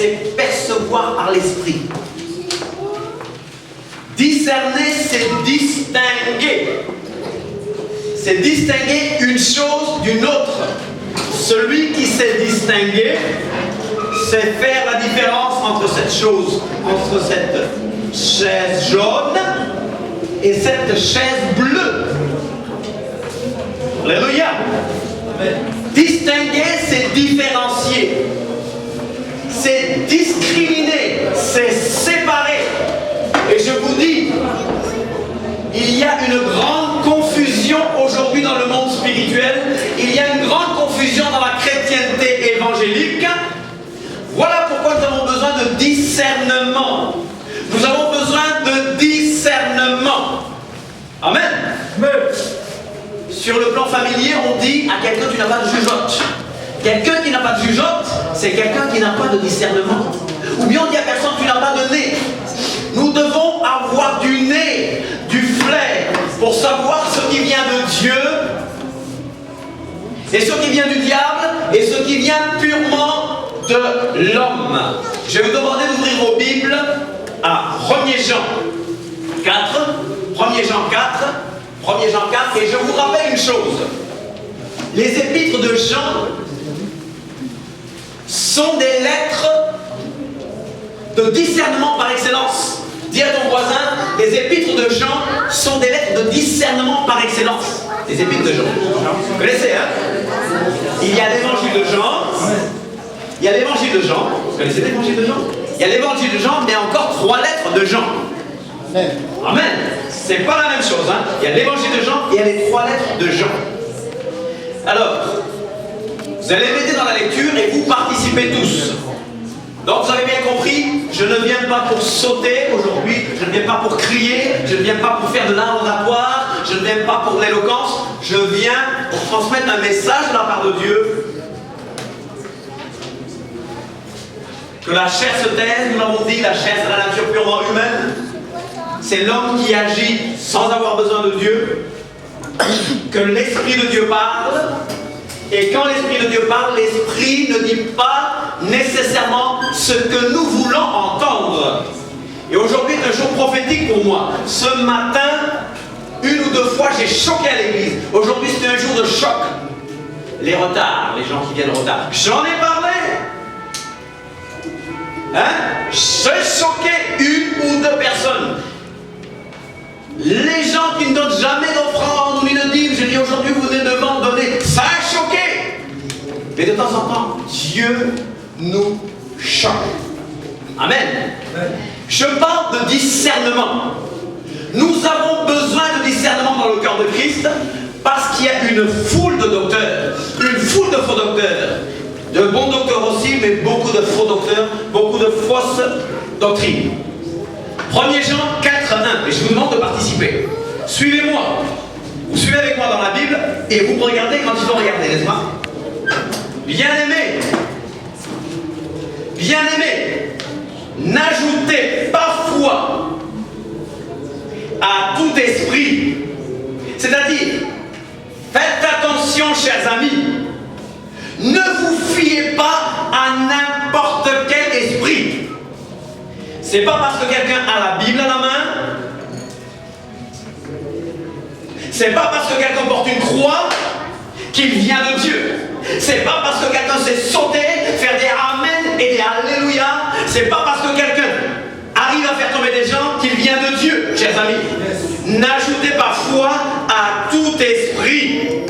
c'est percevoir par l'esprit. Discerner, c'est distinguer. C'est distinguer une chose d'une autre. Celui qui sait distinguer, c'est faire la différence entre cette chose, entre cette chaise jaune et cette chaise bleue. Alléluia. Distinguer, c'est différencier. C'est discriminer, c'est séparer. Et je vous dis, il y a une grande confusion aujourd'hui dans le monde spirituel. Il y a une grande confusion dans la chrétienté évangélique. Voilà pourquoi nous avons besoin de discernement. Nous avons besoin de discernement. Amen. Amen. Sur le plan familier, on dit à quelqu'un tu n'as pas de jugeote. Quelqu'un qui n'a pas de jugeote, c'est quelqu'un qui n'a pas de discernement. Ou bien on dit à personne tu n'as pas de nez. Nous devons avoir du nez, du flair, pour savoir ce qui vient de Dieu, et ce qui vient du diable, et ce qui vient purement de l'homme. Je vais vous demander d'ouvrir vos Bibles à 1er Jean 4, 1er Jean 4, 1er Jean 4, et je vous rappelle une chose. Les épîtres de Jean sont des lettres de discernement par excellence. Dis à ton voisin, les épîtres de Jean sont des lettres de discernement par excellence. Les épîtres de Jean. Vous connaissez, hein? Il y a l'évangile de Jean. Il y a l'évangile de Jean. Vous connaissez l'évangile de Jean? Il y a l'évangile de Jean, mais encore 3 lettres de Jean. Amen. C'est pas la même chose, hein? Il y a l'évangile de Jean et il y a les 3 lettres de Jean. Alors, vous allez m'aider dans la lecture et vous participez tous. Donc vous avez bien compris, je ne viens pas pour sauter aujourd'hui, je ne viens pas pour crier, je ne viens pas pour faire de l'art oratoire, je ne viens pas pour l'éloquence, je viens pour transmettre un message de la part de Dieu. Que la chair se taise, nous l'avons dit, la chair c'est la nature purement humaine. C'est l'homme qui agit sans avoir besoin de Dieu. Que l'Esprit de Dieu parle. Et quand l'Esprit de Dieu parle, l'Esprit ne dit pas nécessairement ce que nous voulons entendre. Et aujourd'hui est un jour prophétique pour moi. Ce matin, 1 ou 2 fois, j'ai choqué à l'église. Aujourd'hui, c'était un jour de choc. Les retards, les gens qui viennent en retard. J'en ai parlé. Hein? J'ai choqué 1 ou 2 personnes. Les gens qui ne donnent jamais d'offrande ou ni de dîme, je dis aujourd'hui vous venez devant donner, ça a choqué. Mais de temps en temps, Dieu nous choque. Amen. Je parle de discernement. Nous avons besoin de discernement dans le cœur de Christ parce qu'il y a une foule de docteurs, une foule de faux docteurs, de bons docteurs aussi, mais beaucoup de faux docteurs, beaucoup de fausses doctrines. 1er Jean 4:1, et je vous demande de participer. Suivez-moi. Vous suivez avec moi dans la Bible et vous me regardez quand il faut regarder, n'est-ce pas? Bien-aimés, n'ajoutez pas foi à tout esprit. C'est-à-dire, faites attention, chers amis, ne vous fiez pas à n'importe quel esprit. C'est pas parce que quelqu'un a la Bible à la main, c'est pas parce que quelqu'un porte une croix qu'il vient de Dieu. C'est pas parce que quelqu'un sait sauter, faire des amen et des alléluia. C'est pas parce que quelqu'un arrive à faire tomber des gens qu'il vient de Dieu, chers amis. N'ajoutez pas foi à tout esprit.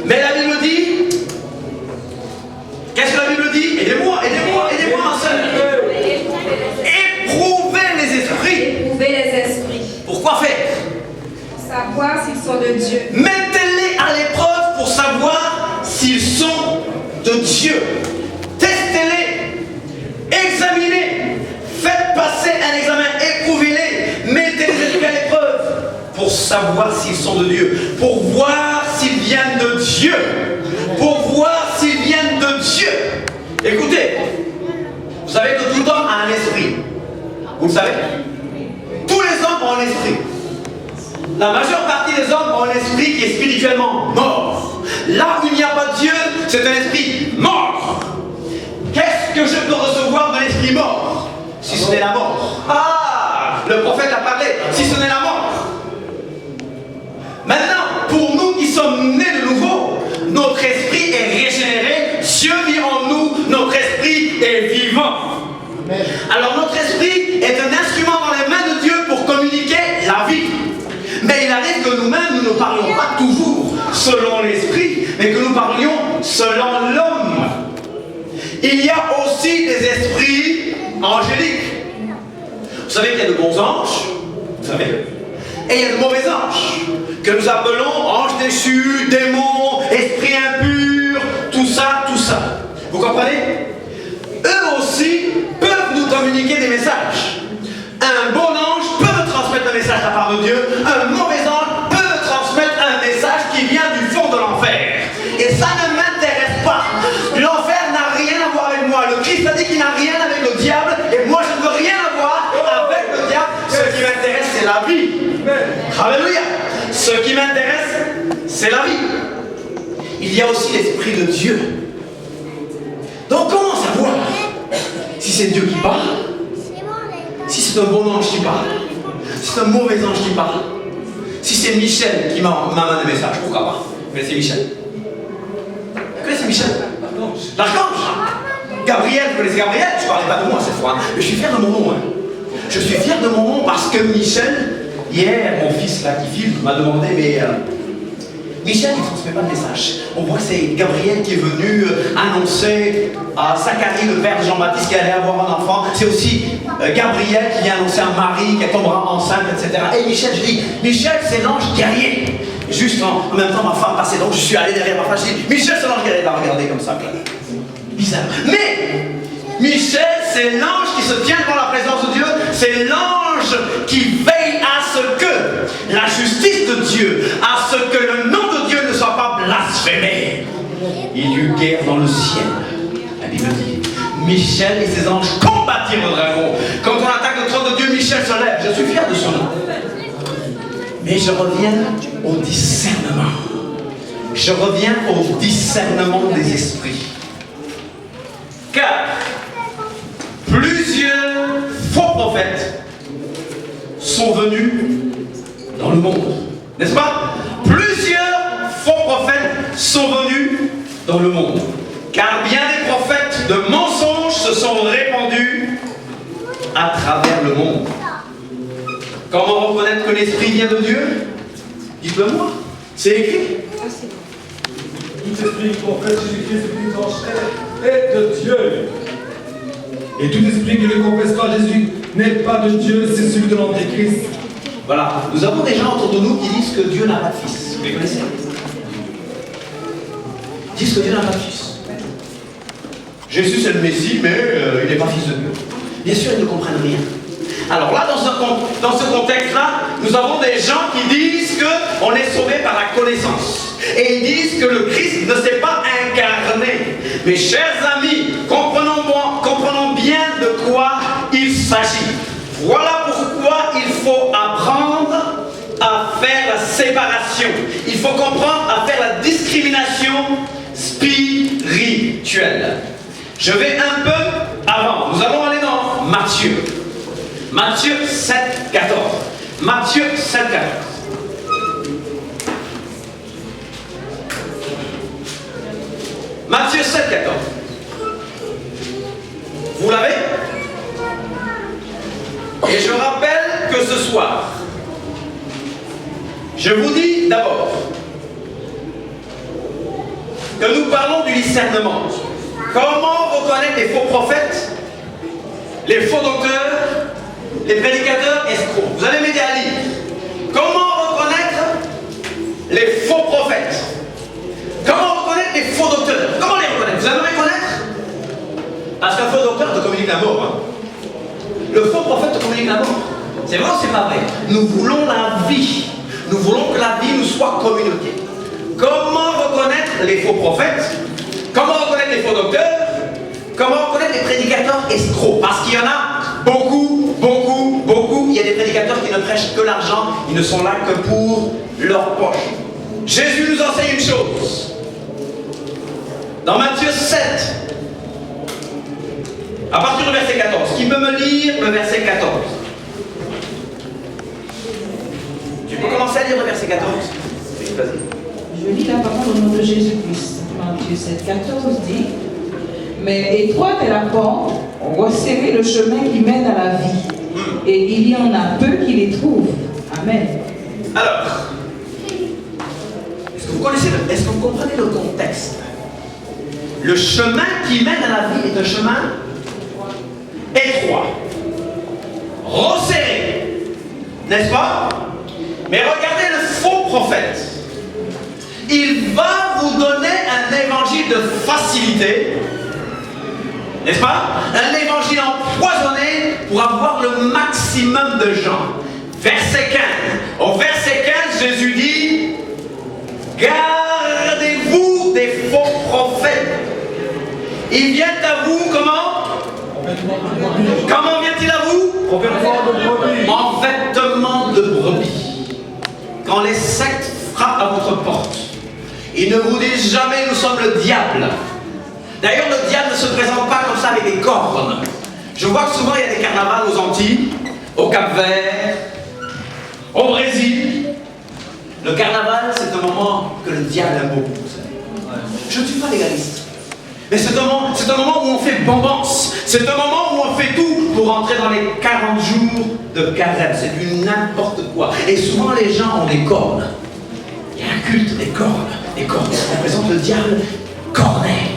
Mais la Bible dit, qu'est-ce que la Bible dit? Aidez-moi, ma soeur. Éprouvez les esprits. Éprouvez les esprits. Pourquoi faire? Savoir s'ils sont de Dieu. Mettez-les à l'épreuve pour savoir s'ils sont de Dieu. Testez-les. Examinez. Faites passer un examen. Éprouvez-les. Mettez les esprits à l'épreuve pour savoir s'ils sont de Dieu. Pour voir s'ils viennent de Dieu. Pour voir s'ils viennent de Dieu. Écoutez. Vous savez que tout homme a un esprit. Vous le savez? Tous les hommes ont un esprit. La majeure partie des hommes ont un esprit qui est spirituellement mort. Là où il n'y a pas de Dieu, c'est un esprit mort. Qu'est-ce que je peux recevoir de l'esprit esprit mort, si ce n'est la mort. Ah, le prophète a parlé, si ce n'est la mort. Maintenant, pour nous qui sommes nés de nouveau, notre esprit est régénéré, Dieu vit en nous, notre esprit est vivant. Alors notre esprit est un instrument dans les mains de Dieu pour communiquer la vie. Mais il arrive que nous-mêmes, nous ne parlions pas toujours selon l'esprit, mais que nous parlions selon l'homme. Il y a aussi des esprits angéliques. Vous savez qu'il y a de bons anges, vous savez, et il y a de mauvais anges, que nous appelons anges déchus, démons, esprits impurs, tout ça, tout ça. Vous comprenez? Eux aussi peuvent nous communiquer des messages. Un bon ange peut me transmettre un message de la part de Dieu, un mauvais ange peut me transmettre un message qui vient du fond de l'enfer. Et ça ne m'intéresse pas. L'enfer n'a rien à voir avec moi. Le Christ a dit qu'il n'a rien avec le diable, et moi je ne veux rien avoir avec le diable. Ce qui m'intéresse, c'est la vie. Alléluia. Ce qui m'intéresse, c'est la vie. Il y a aussi l'Esprit de Dieu. Donc comment savoir si c'est Dieu qui parle, si c'est un bon ange qui parle, si c'est un mauvais ange qui parle, si c'est Michel qui m'amène un message? Pourquoi pas? Vous connaissez Michel? Vous connaissez Michel? L'archange. Gabriel, vous connaissez Gabriel? Je ne parlais pas de moi cette fois, mais je suis fier de mon nom. Je suis fier de mon nom parce que Michel, hier, mon fils là qui filme, m'a demandé, mais Michel, il ne transmet pas de message. On voit que c'est Gabriel qui est venu annoncer à Zacharie, le père de Jean-Baptiste, qui allait avoir un enfant. C'est aussi Gabriel qui vient annoncer à Marie qu'elle tombera enceinte, etc. Et Michel, je dis, Michel, c'est l'ange guerrier. Juste en même temps, ma femme passait, donc je suis allé derrière ma femme, je dis, Michel, c'est l'ange guerrier. Elle a regardé comme ça, bizarre. Mais Michel, c'est l'ange qui se tient devant la présence de Dieu. C'est l'ange qui veille à ce que la justice de Dieu, à ce que le nom de Dieu ne soit pas blasphémé. Il y eut guerre dans le ciel. La Bible dit, Michel et ses anges combattirent le dragon. Quand on attaque le trône de Dieu, Michel se lève. Je suis fier de son nom. Mais je reviens au discernement. Je reviens au discernement des esprits. Car plusieurs faux prophètes sont venus dans le monde. N'est-ce pas? Plusieurs faux prophètes sont venus dans le monde. Car bien des prophètes de mensonges se sont répandus à travers le monde. Comment reconnaître que l'Esprit vient de Dieu? Dites-le moi. C'est écrit. Tout esprit qui confesse Jésus-Christ est de Dieu. Et tout esprit qui ne confesse pas Jésus n'est pas de Dieu, c'est celui de l'Antéchrist. Voilà. Nous avons des gens autour de nous qui disent que Dieu n'a pas de fils. Vous les connaissez? Ils disent que Dieu n'a pas de fils. Jésus c'est le Messie, mais il n'est pas fils de Dieu. Bien sûr, ils ne comprennent rien. Alors là, dans ce contexte-là, nous avons des gens qui disent qu'on est sauvé par la connaissance. Et ils disent que le Christ ne s'est pas incarné. Mes chers amis, comprenons bien de quoi il s'agit. Voilà pourquoi il faut apprendre à faire la séparation. Il faut comprendre à faire la discrimination spirituelle. Je vais un peu avant. Nous allons aller dans Matthieu. Matthieu 7, 14. Matthieu 7, 14. Matthieu 7, 14. Vous l'avez? Et je rappelle que ce soir, je vous dis d'abord que nous parlons du discernement. Comment reconnaître les faux prophètes, les faux docteurs, les prédicateurs escrocs? Vous allez m'aider à lire. Comment reconnaître les faux prophètes? Comment reconnaître les faux docteurs? Comment les reconnaître? Vous allez me reconnaître? Parce qu'un faux docteur te communique la mort. Hein? Le faux prophète te communique la mort. C'est vrai ou c'est pas vrai? Nous voulons la vie. Nous voulons que la vie nous soit communiquée. Comment reconnaître les faux prophètes? Comment reconnaître les faux docteurs? Comment reconnaître les prédicateurs escrocs? Parce qu'il y en a beaucoup, beaucoup, beaucoup. Il y a des prédicateurs qui ne prêchent que l'argent. Ils ne sont là que pour leur poche. Jésus nous enseigne une chose. Dans Matthieu 7, À partir du verset 14. Qui peut me lire le verset 14? Tu peux commencer à lire le verset 14? Oui, vas-y. Je lis la parole au nom de Jésus-Christ. Matthieu 7, 14 dit: mais étroite est la porte, resserrez le chemin qui mène à la vie, et il y en a peu qui les trouvent. Amen. Alors, est-ce que vous comprenez le contexte? Le chemin qui mène à la vie est un chemin étroit, resserré, n'est-ce pas? Mais regardez le faux prophète. Il va vous donner un évangile de facilité, n'est-ce pas? Un évangile empoisonné pour avoir le maximum de gens. Verset 15. Au verset 15, Jésus dit: gardez-vous des faux prophètes. Ils viennent à vous comment? Comment vient-il à vous? En vêtements de brebis. Quand les sectes frappent à votre porte, ils ne vous disent jamais: nous sommes le diable. D'ailleurs, le diable ne se présente pas comme ça avec des cornes. Je vois que souvent il y a des carnavals aux Antilles, au Cap-Vert, au Brésil. Le carnaval, c'est un moment que le diable aime beaucoup. Je ne suis pas légaliste. Mais c'est un moment où on fait bombance. C'est un moment où on fait tout pour entrer dans les 40 jours de carême. C'est du n'importe quoi. Et souvent les gens ont des cornes. Il y a un culte des cornes. Des cornes. Ça représente le diable corné.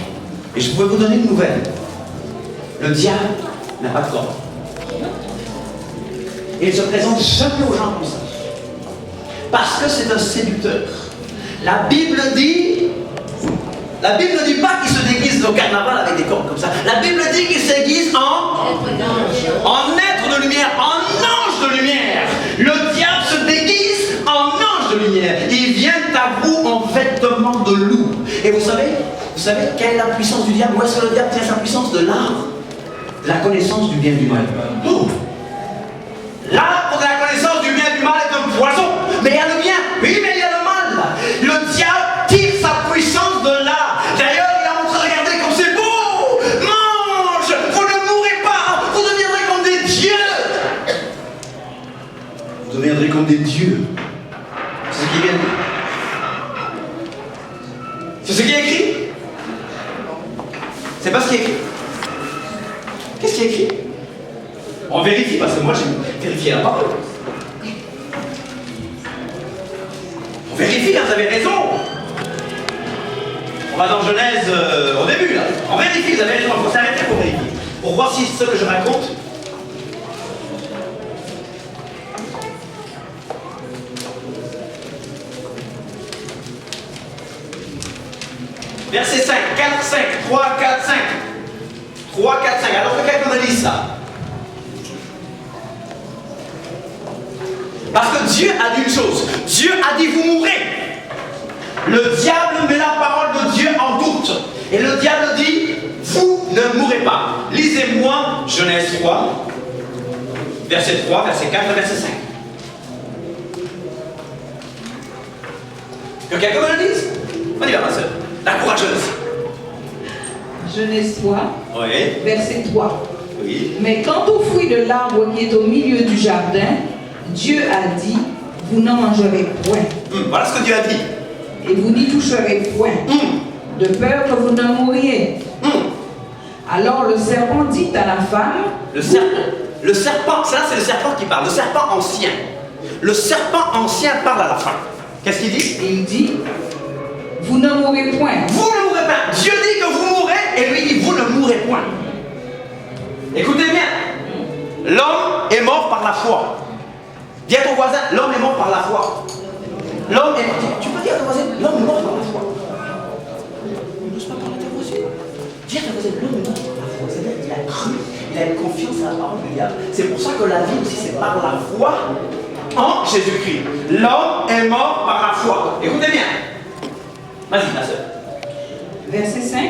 Et je pourrais vous donner une nouvelle. Le diable n'a pas de cornes. Et il ne se présente jamais aux gens comme ça. Parce que c'est un séducteur. La Bible ne dit pas qu'il se déguise au carnaval avec des cornes comme ça. La Bible dit qu'il se déguise en être de lumière, en ange de lumière. Le diable se déguise en ange de lumière. Il vient à vous en vêtements de loup. Et vous savez quelle est la puissance du diable? Où est-ce que le diable tient sa puissance? De l'arbre de la connaissance du bien et du mal. Oh. L'arbre de la connaissance du bien et du mal est un poison. Mais il y a le bien. Oui, mais il y a le mal. Le diable tire sa puissance de là. D'ailleurs, il a montré: regardez comme c'est beau. Mange. Vous ne mourrez pas. Vous deviendrez comme des dieux. Vous deviendrez comme des dieux. C'est ce qui vient de dire. C'est ce qui est écrit. C'est pas ce qui est écrit. Qu'est-ce qui est écrit? On vérifie, parce que moi j'ai vérifié la parole. On vérifie, hein, vous avez raison. On va dans Genèse au début là. On vérifie, vous avez raison, il faut s'arrêter pour vérifier. Pour voir si ce que je raconte. Verset 5, 4, 5, 3, 4, 5. 3, 4, 5. Alors que quelqu'un me dit ça. Parce que Dieu a dit une chose. Dieu a dit: vous mourrez. Le diable met la parole de Dieu en doute. Et le diable dit: vous ne mourrez pas. Lisez-moi Genèse 3, verset 3, verset 4, verset 5. Que quelqu'un me le dise. On y va, ma soeur. La courageuse. Genèse 3, Oui. verset 3. Oui. Mais quant au fruit de l'arbre qui est au milieu du jardin, Dieu a dit: vous n'en mangerez point. Voilà ce que Dieu a dit. Et vous n'y toucherez point, de peur que vous ne mouriez. Alors le serpent dit à la femme... Le serpent, ça c'est le serpent qui parle, le serpent ancien. Le serpent ancien parle à la fin. Qu'est-ce qu'il dit? Il dit: vous ne mourrez point. Vous ne mourrez pas. Dieu dit que vous mourrez et lui dit: vous ne mourrez point. Écoutez bien. L'homme est mort par la foi. Dis à ton voisin: l'homme est mort par la foi. L'homme est... Tu peux dire à ton voisin: l'homme est mort par la foi. N'ose pas parler à ta voisine. Dis à ton voisin: l'homme est mort par la foi. C'est-à-dire qu'il a cru, il a une confiance à la parole du diable. C'est pour ça que la vie aussi, c'est par la foi en Jésus-Christ. L'homme est mort par la foi. Écoutez bien. Vas-y, ma soeur. Verset 5.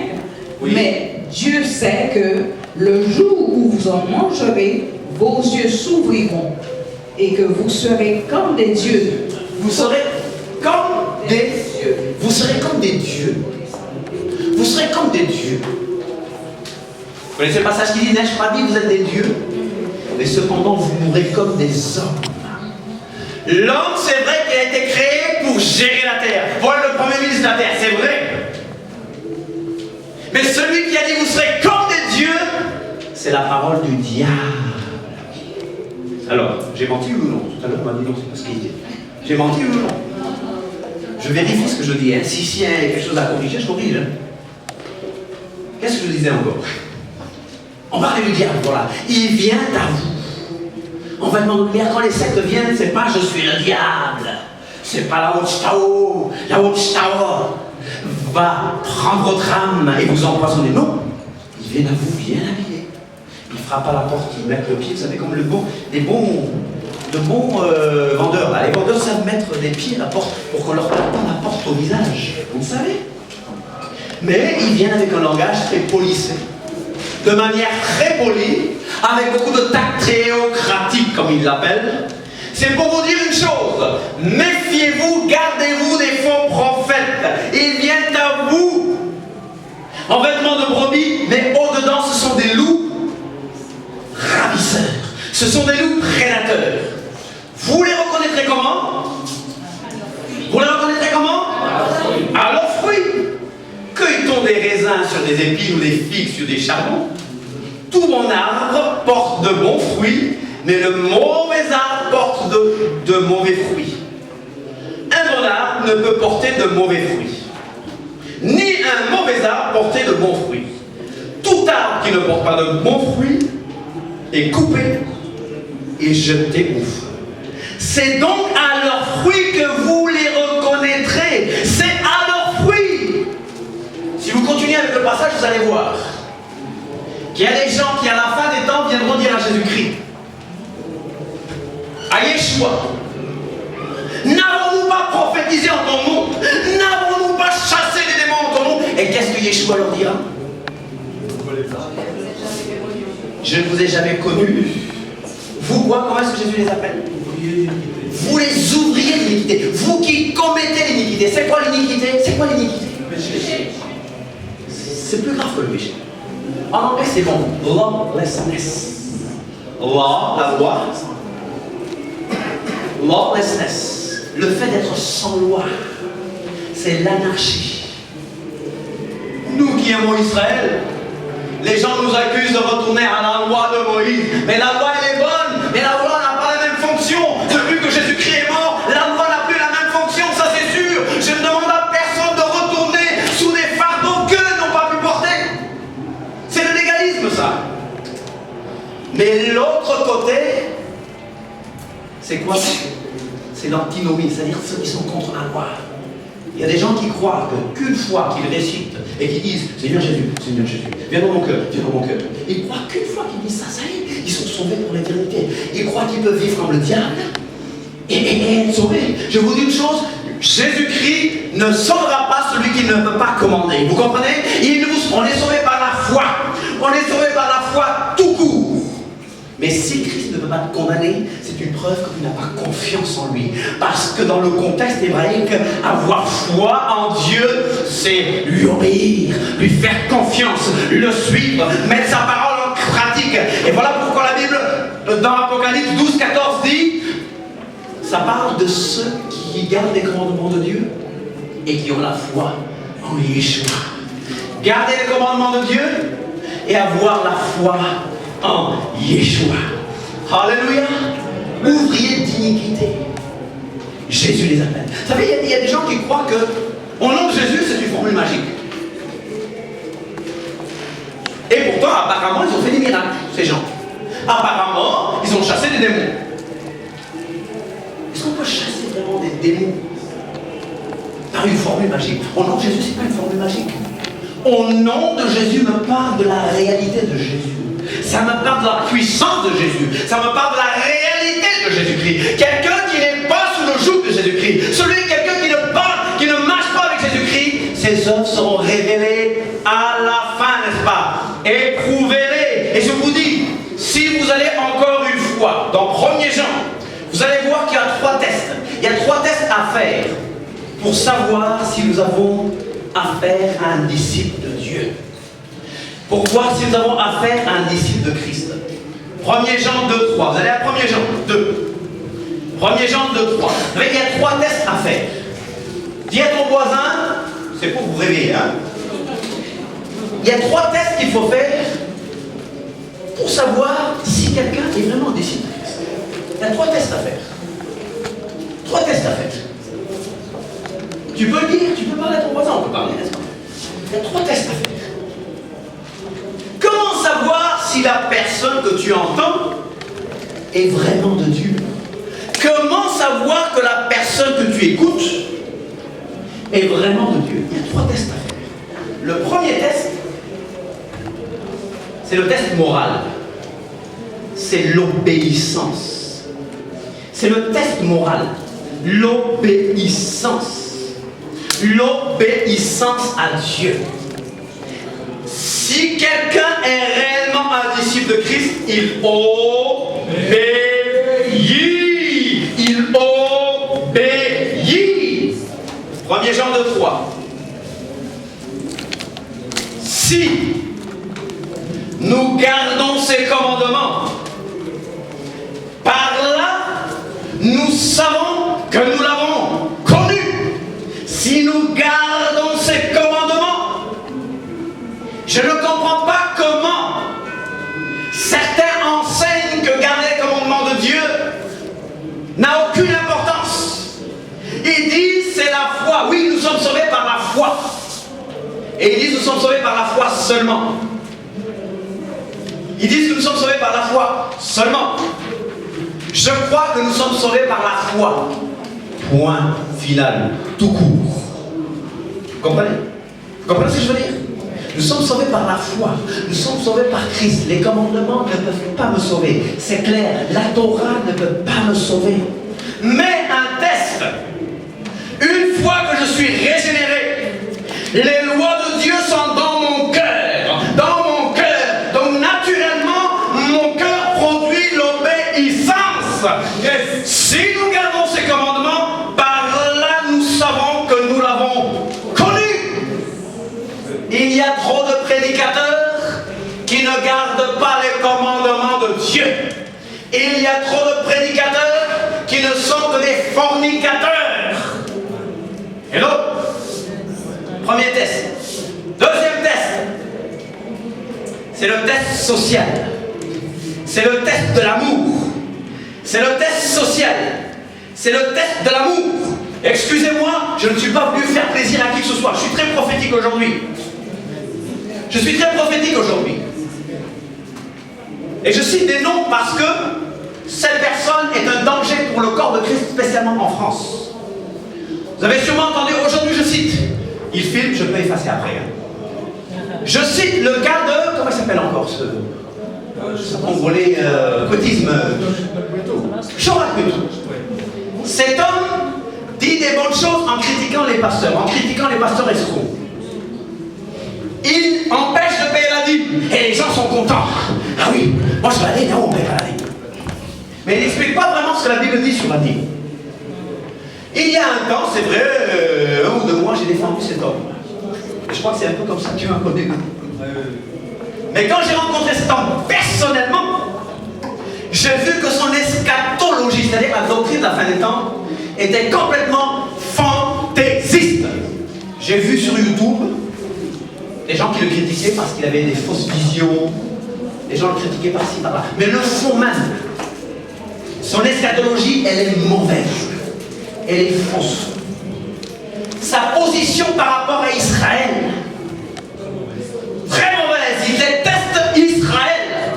Oui. Mais Dieu sait que le jour où vous en mangerez, vos yeux s'ouvriront et que vous serez comme des dieux. Vous serez comme des dieux. Vous serez comme des dieux. Vous serez comme des dieux. Vous connaissez le passage qui dit, n'ai-je pas dit, vous êtes des dieux, mais cependant vous mourrez comme des hommes. L'homme, c'est vrai qu'il a été créé pour gérer la terre, pour être le premier ministre de la terre, c'est vrai. Mais celui qui a dit vous serez comme des dieux, c'est la parole du diable. Alors, j'ai menti ou non? Tout à l'heure on m'a dit non, c'est pas ce qu'il dit. J'ai menti ou non? Je vérifie ce que je dis. Hein. Si y a quelque chose à corriger, je corrige. Hein. Qu'est-ce que je disais encore? On parlait du diable, voilà. Il vient à vous. En fait, quand les sectes viennent, c'est pas je suis le diable. C'est pas la Watchtower. La Watchtower va prendre votre âme et vous empoisonner. Non. Il vient à vous bien habillé. Il frappe à la porte, il met le pied, vous savez, comme de bons vendeurs. Là. Les vendeurs savent mettre des pieds à la porte pour qu'on leur tape pas la porte au visage. Vous le savez. Mais ils viennent avec un langage très polissé, de manière très polie, avec beaucoup de tact théocratique, comme ils l'appellent. C'est pour vous dire une chose, méfiez-vous, gardez-vous des faux prophètes. Ils viennent à vous en vêtements de brebis, mais au-dedans ce sont des loups ravisseurs. Ce sont des loups prédateurs. Vous les reconnaîtrez comment? Vous les reconnaîtrez comment? À leurs fruits. Cueille-t-on des raisins sur des épines ou des figues sur des charbons? Tout bon arbre porte de bons fruits, mais le mauvais arbre porte de mauvais fruits. Un bon arbre ne peut porter de mauvais fruits, ni un mauvais arbre porter de bons fruits. Tout arbre qui ne porte pas de bons fruits est coupé et jeté au feu. C'est donc à leurs fruits que vous les reconnaîtrez. C'est à leurs fruits. Si vous continuez avec le passage, vous allez voir qu'il y a des gens qui, à la fin des temps, viendront dire à Jésus-Christ, à Yeshua, n'avons-nous pas prophétisé en ton nom? N'avons-nous pas chassé des démons en ton nom? Et qu'est-ce que Yeshua leur dira? Je ne vous ai jamais connus. Vous, quoi, comment est-ce que Jésus les appelle? Vous les ouvriers de l'iniquité. Vous qui commettez l'iniquité. C'est quoi l'iniquité? C'est quoi l'iniquité? C'est plus grave que le péché. En anglais, c'est bon. Lawlessness. Law, la loi. Lawlessness. Le fait d'être sans loi. C'est l'anarchie. Nous qui aimons Israël, les gens nous accusent de retourner à la loi de Moïse. Mais la loi, elle est bonne. Mais la loi n'a pas la même fonction. Depuis que Jésus-Christ est mort, la loi n'a plus la même fonction, ça c'est sûr. Je ne demande à personne de retourner sous des fardeaux qu'eux n'ont pas pu porter. C'est le légalisme, ça. Mais l'autre côté, c'est quoi? C'est l'antinomie, c'est-à-dire ceux qui sont contre la loi. Il y a des gens qui croient qu'une fois qu'ils récitent et qu'ils disent Seigneur Jésus, viens dans mon cœur, viens dans mon cœur. Ils croient qu'une fois qu'ils disent ça, ça y est, ils sont sauvés pour l'éternité. Ils croient qu'ils peuvent vivre comme le diable et être sauvés. Je vous dis une chose, Jésus-Christ ne sauvera pas celui qui ne peut pas commander. Vous comprenez? On est sauvé par la foi. On est sauvé par la foi tout court. Mais si Christ ne peut pas te condamner, c'est une preuve que tu n'as pas confiance en lui. Parce que dans le contexte hébraïque, avoir foi en Dieu, c'est lui obéir, lui faire confiance, le suivre, mettre sa parole en pratique. Et voilà pourquoi la Bible, dans Apocalypse 12, 14, dit, ça parle de ceux qui gardent les commandements de Dieu et qui ont la foi en Yeshua. Garder les commandements de Dieu et avoir la foi en Yeshua. Alléluia. Ouvriers d'iniquité. Jésus les appelle. Vous savez, il y a des gens qui croient que au nom de Jésus, c'est une formule magique. Et pourtant, apparemment, ils ont fait des miracles, ces gens. Apparemment, ils ont chassé des démons. Est-ce qu'on peut chasser vraiment des démons par une formule magique? Au nom de Jésus, c'est pas une formule magique. Au nom de Jésus me parle de la réalité de Jésus. Ça me parle de la puissance de Jésus. Ça me parle de la réalité de Jésus-Christ. Quelqu'un qui n'est pas sous le joug de Jésus-Christ. Quelqu'un qui ne parle, qui ne marche pas avec Jésus-Christ, ses œuvres seront révélées à la fin, n'est-ce pas? Éprouvez-les. Et je vous dis, si vous allez encore une fois dans 1er Jean, vous allez voir qu'il y a 3 tests. Il y a 3 tests à faire pour savoir si nous avons affaire à un disciple de Dieu. pour voir si nous avons affaire à un disciple de Christ. 1er Jean 2, 3. Vous allez à 1er Jean 2. 1er Jean 2, 3. Vous savez, il y a 3 tests à faire. Dis à ton voisin, c'est pour vous réveiller, hein. Il y a 3 tests qu'il faut faire pour savoir si quelqu'un est vraiment disciple de Christ. Il y a 3 tests à faire. 3 tests à faire. Tu peux le dire, tu peux parler à ton voisin, on peut parler, n'est-ce pas? Il y a 3 tests à faire. Comment savoir si la personne que tu entends est vraiment de Dieu? Comment savoir que la personne que tu écoutes est vraiment de Dieu? Il y a 3 tests à faire. Le premier test, c'est le test moral. C'est l'obéissance. C'est le test moral. L'obéissance. L'obéissance à Dieu. Si quelqu'un est réellement un disciple de Christ, il obéit. Il obéit. 1er Jean 2, 3. Si nous gardons ses commandements, par là, nous savons que nous l'avons connu. Si nous gardons ses commandements, je ne comprends pas comment certains enseignent que garder les commandements de Dieu n'a aucune importance. Ils disent c'est la foi. Oui, nous sommes sauvés par la foi. Et ils disent nous sommes sauvés par la foi seulement. Ils disent que nous sommes sauvés par la foi seulement. Je crois que nous sommes sauvés par la foi. Point final. Tout court. Vous comprenez? Vous comprenez ce que je veux dire? Nous sommes sauvés par la foi. Nous sommes sauvés par Christ. Les commandements ne peuvent pas me sauver. C'est clair. La Torah ne peut pas me sauver. Mais un test. Une fois que je suis régénéré, les lois de Dieu sont dans mon cœur. Dans mon cœur. Donc naturellement, mon cœur produit l'obéissance. Et si nous gardons ces commandements, par là nous savons que nous l'avons connu. Il y a trop de prédicateurs qui ne gardent pas les commandements de Dieu. Il y a trop de prédicateurs qui ne sont que des fornicateurs. Hello? Premier test. Deuxième test. C'est le test social. C'est le test de l'amour. C'est le test social. C'est le test de l'amour. Excusez-moi, je ne suis pas venu faire plaisir à qui que ce soit. Je suis très prophétique aujourd'hui. Je suis très prophétique aujourd'hui. Et je cite des noms parce que cette personne est un danger pour le corps de Christ, spécialement en France. Vous avez sûrement entendu, aujourd'hui je cite. Il filme, je peux effacer après. Je cite le cas de, comment il s'appelle encore ce congolais, cotisme, Chorat Coutu. Cet homme dit des bonnes choses en critiquant les pasteurs escrocs. Il empêche de payer la dîme et les gens sont contents. Ah oui, moi je la dîme, non, on ne paye pas la dîme. Mais il n'explique pas vraiment ce que la Bible dit sur la dîme. Il y a un temps, c'est vrai, 1 ou 2 mois, j'ai défendu cet homme. Et je crois que c'est un peu comme ça que tu m'as connu. Mais quand j'ai rencontré cet homme personnellement, j'ai vu que son eschatologie, c'est-à-dire la doctrine de la fin des temps, était complètement fantaisiste. J'ai vu sur YouTube des gens qui le critiquaient parce qu'il avait des fausses visions, des gens le critiquaient par-ci, par-là. Mais le fond même, son eschatologie, elle est mauvaise. Elle est fausse. Sa position par rapport à Israël, très mauvaise. Il déteste Israël.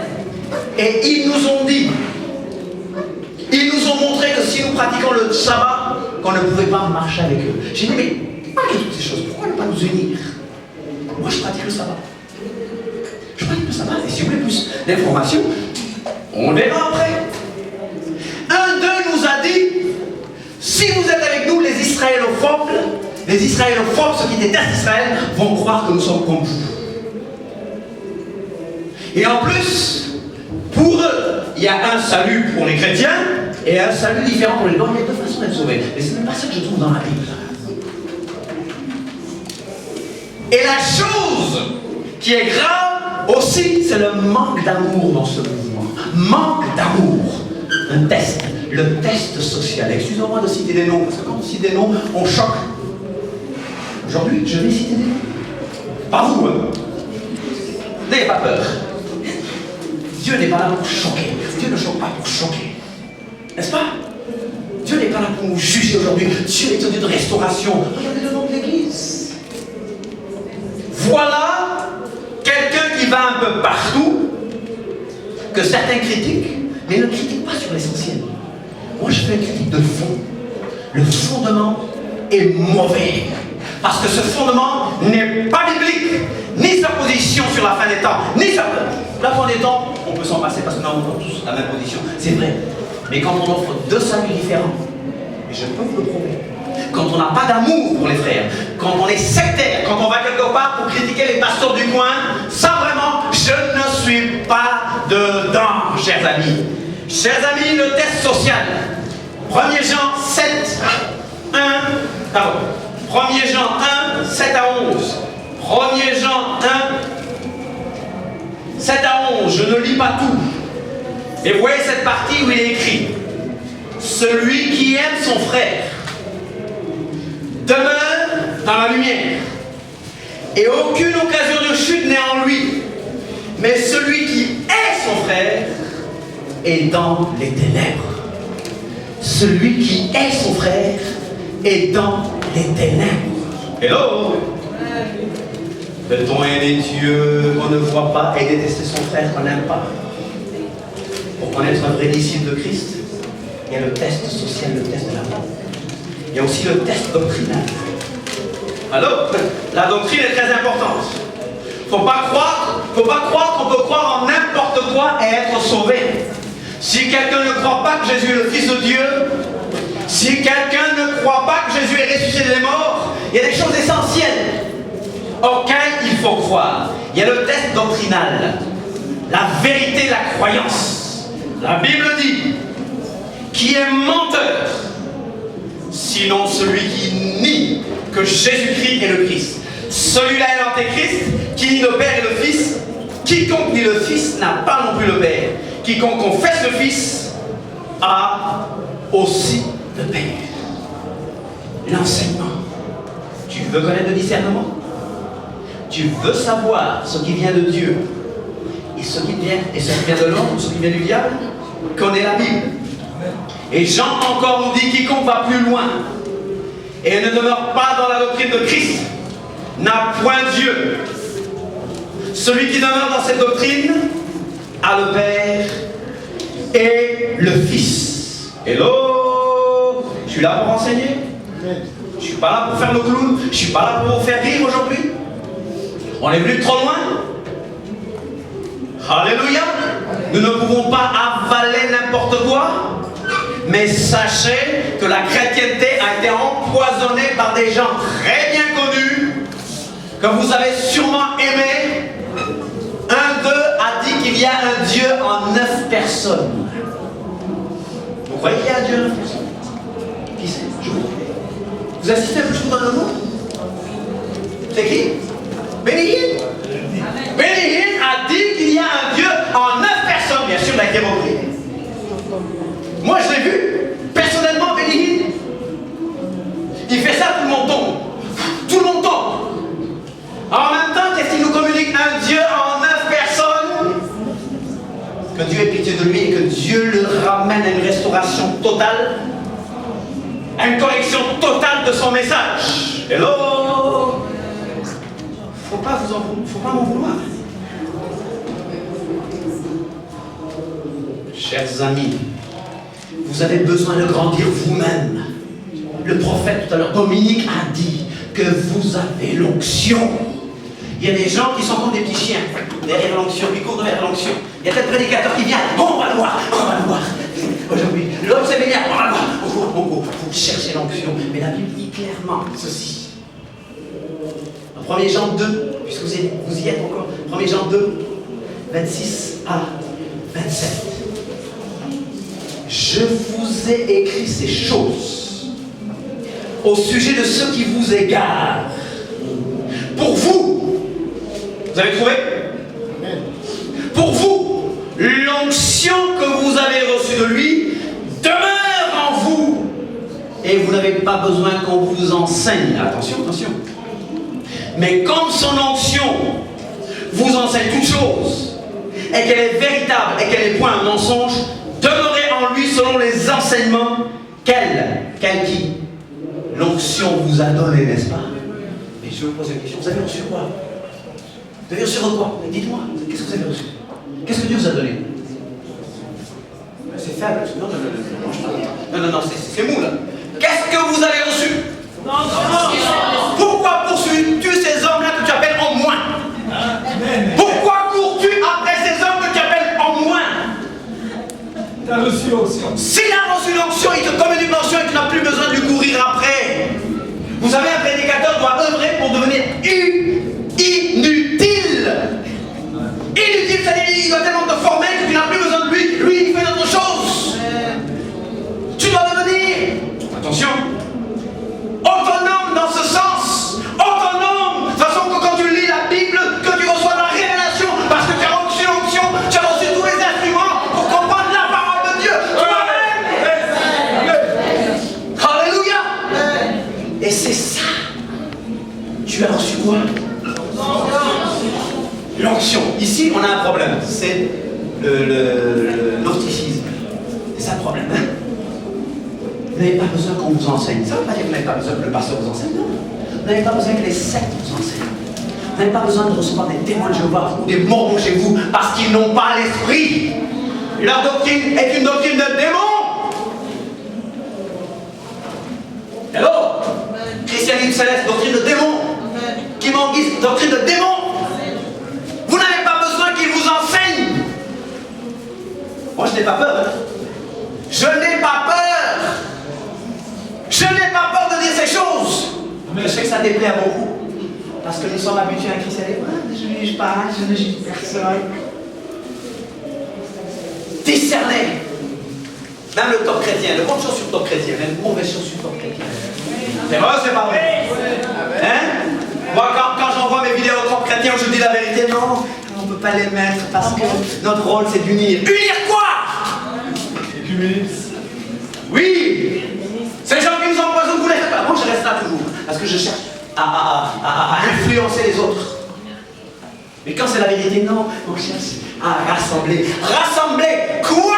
Et ils nous ont dit, ils nous ont montré que si nous pratiquons le sabbat, qu'on ne pouvait pas marcher avec eux. J'ai dit, mais malgré toutes ces choses, pourquoi ne pas nous unir? Moi, je pratique le sabbat. Je pratique le sabbat. Et si vous voulez plus d'informations, on verra après. Un d'eux nous a dit, si vous êtes avec nous, les israélophobes, ceux qui détestent Israël, vont croire que nous sommes comme vous. Et en plus, pour eux, il y a un salut pour les chrétiens et un salut différent pour les non. Il y a 2 façons d'être sauvés. Mais ce n'est pas ça que je trouve dans la Bible. Et la chose qui est grave, Aussi, c'est le manque d'amour dans ce mouvement. Manque d'amour. Un test. Le test social. Excusez-moi de citer des noms, parce que quand on cite des noms, on choque. Aujourd'hui, je vais citer des noms. Pas vous, hein. N'ayez pas peur. Dieu n'est pas là pour choquer. Dieu ne choque pas pour choquer. N'est-ce pas? Dieu n'est pas là pour nous juger aujourd'hui. Dieu est un Dieu de restauration. Regardez le nom de l'Église. Voilà quelqu'un qui va un peu partout, que certains critiquent, mais ne critiquent pas sur l'essentiel. Moi, je fais une critique de fond. Le fondement est mauvais. Parce que ce fondement n'est pas biblique, ni sa position sur la fin des temps, ni sa... La fin des temps, on peut s'en passer parce que nous avons tous la même position, c'est vrai. Mais quand on offre deux saluts différents, et je peux vous le prouver, quand on n'a pas d'amour pour les frères, quand on est sectaire, quand on va quelque part pour critiquer les pasteurs du coin, ça vraiment, je ne suis pas dedans, chers amis. Chers amis, le test social. 1er Jean 7, 1, pardon. 1er Jean 1, 7 à 11. 1er Jean 1, 7 à 11. Je ne lis pas tout. Mais vous voyez cette partie où il est écrit: celui qui aime son frère demeure dans la lumière, et aucune occasion de chute n'est en lui. Mais celui qui est son frère est dans les ténèbres. Celui qui est son frère est dans les ténèbres. Hello! Peut-on aimer Dieu qu'on ne voit pas et détester son frère qu'on n'aime pas? Pour connaître un vrai disciple de Christ, il y a le test social, le test de l'amour. Il y a aussi le test doctrinal. Alors, la doctrine est très importante. Faut pas croire qu'on peut croire en n'importe quoi et être sauvé. Si quelqu'un ne croit pas que Jésus est le Fils de Dieu, si quelqu'un ne croit pas que Jésus est ressuscité des morts, il y a des choses essentielles auxquelles il faut croire. Il y a le test doctrinal, la vérité, la croyance. La Bible dit: qui est menteur, sinon celui qui nie que Jésus-Christ est le Christ. Celui-là est l'antéchrist, qui nie le Père et le Fils. Quiconque nie le Fils n'a pas non plus le Père. Quiconque confesse le Fils a aussi le Père. L'enseignement. Tu veux connaître le discernement? Tu veux savoir ce qui vient de Dieu et ce qui vient de l'homme, ce qui vient du diable? Connais la Bible. Et Jean encore nous dit: quiconque va plus loin et ne demeure pas dans la doctrine de Christ n'a point Dieu. Celui qui demeure dans cette doctrine a le Père et le Fils. Hello! Je suis là pour enseigner. Je ne suis pas là pour faire le clown. Je ne suis pas là pour vous faire rire aujourd'hui. On est venu trop loin. Alléluia! Nous ne pouvons pas avaler n'importe quoi. Mais sachez que la chrétienté a été empoisonnée par des gens très bien connus, que vous avez sûrement aimé. Un d'eux a dit qu'il y a un Dieu en 9 personnes. Vous croyez qu'il y a un Dieu en 9 personnes? Qui c'est? Je vous dis. Vous assistez à ce que je vous donne le nom? C'est qui? Benny Hinn. Benny Hinn a dit qu'il y a un Dieu en 9 personnes. Bien sûr, il a été repris. Moi, je l'ai vu. Personnellement, Benny Hinn. Il fait ça, tout le monde tombe. Tout le monde tombe. En même temps, qu'est-ce qu'il nous communique? Un Dieu en 9 personnes. Que Dieu ait pitié de lui et que Dieu le ramène à une restauration totale, à une correction totale de son message. Hello! Faut pas m'en vouloir. Chers amis, vous avez besoin de grandir vous-même. Le prophète tout à l'heure, Dominique, a dit que vous avez l'onction. Il y a des gens qui sont comme des petits chiens derrière l'onction, qui courent derrière l'onction. Il y a tel prédicateur qui vient, on va le voir. Aujourd'hui, l'homme s'est béni, on va le voir. On court. Vous cherchez l'onction. Mais la Bible dit clairement ceci. En 1er Jean 2, puisque vous y êtes encore, 1er Jean 2, 26 à 27. Je vous ai écrit ces choses au sujet de ceux qui vous égarent. Pour vous, vous avez trouvé? et vous n'avez pas besoin qu'on vous enseigne. Attention, attention. Mais comme son onction vous enseigne toutes choses, et qu'elle est véritable, et qu'elle n'est point un mensonge, demeurez en lui selon les enseignements qu'elle qui l'onction vous a donné, n'est-ce pas? Mais je vous pose une question, vous avez reçu quoi? Vous avez reçu quoi? Dites-moi, qu'est-ce que vous avez reçu? Qu'est-ce que Dieu vous a donné? C'est faible. Non, c'est mou là. Qu'est-ce que vous avez reçu? Pourquoi poursuis-tu ces hommes-là que tu appelles en moins? Pourquoi cours-tu après ces hommes que tu appelles en moins? Tu as reçu l'onction. S'il a reçu l'onction, il te commet une onction et tu n'as plus besoin de lui courir après. Vous savez, un prédicateur doit œuvrer pour devenir inutile. Inutile, c'est-à-dire il doit tellement te former que tu n'as plus besoin de lui. Lui, il fait d'autres choses. Tu dois devenir, attention, autonome dans ce sens. Autonome, de façon que quand tu lis la Bible, que tu reçois la révélation, parce que tu as reçu l'onction, tu as reçu tous les instruments pour comprendre la parole de Dieu. Alléluia. Et c'est ça. Tu as reçu quoi? L'onction. Ici, on a un problème. C'est le gnosticisme. C'est ça le problème. Vous n'avez pas besoin qu'on vous enseigne. Ça ne veut pas dire que vous n'avez pas besoin que le pasteur vous enseigne. Non. Vous n'avez pas besoin que les sectes vous enseignent. Vous n'avez pas besoin de recevoir des témoins de Jéhovah ou des mormons chez vous parce qu'ils n'ont pas l'esprit. Leur doctrine est une doctrine de démon. Hello? Christianisme céleste, doctrine de démon. Kim Hongis, doctrine de démon. Vous n'avez pas besoin qu'ils vous enseignent. Moi, je n'ai pas peur. Hein? Je n'ai pas peur. Je n'ai pas peur de dire ces choses. Mais je sais que ça déplaît à beaucoup. Parce que nous sommes habitués à un christianisme. Je ne juge pas, je ne juge personne. Discerner. Même le top chrétien, de bonnes choses sur le top chrétien, même de mauvaises choses sur le top chrétien. C'est vrai ou c'est pas vrai? Hein? Moi, quand j'envoie mes vidéos au top chrétien où je dis la vérité, non, on ne peut pas les mettre parce que notre rôle c'est d'unir. Unir quoi? Oui! Ces gens qui nous empoisonnent, vous les faites pas. Moi, je reste là toujours parce que je cherche à influencer les autres. Mais quand c'est la vérité, non, on cherche à rassembler. Rassembler quoi?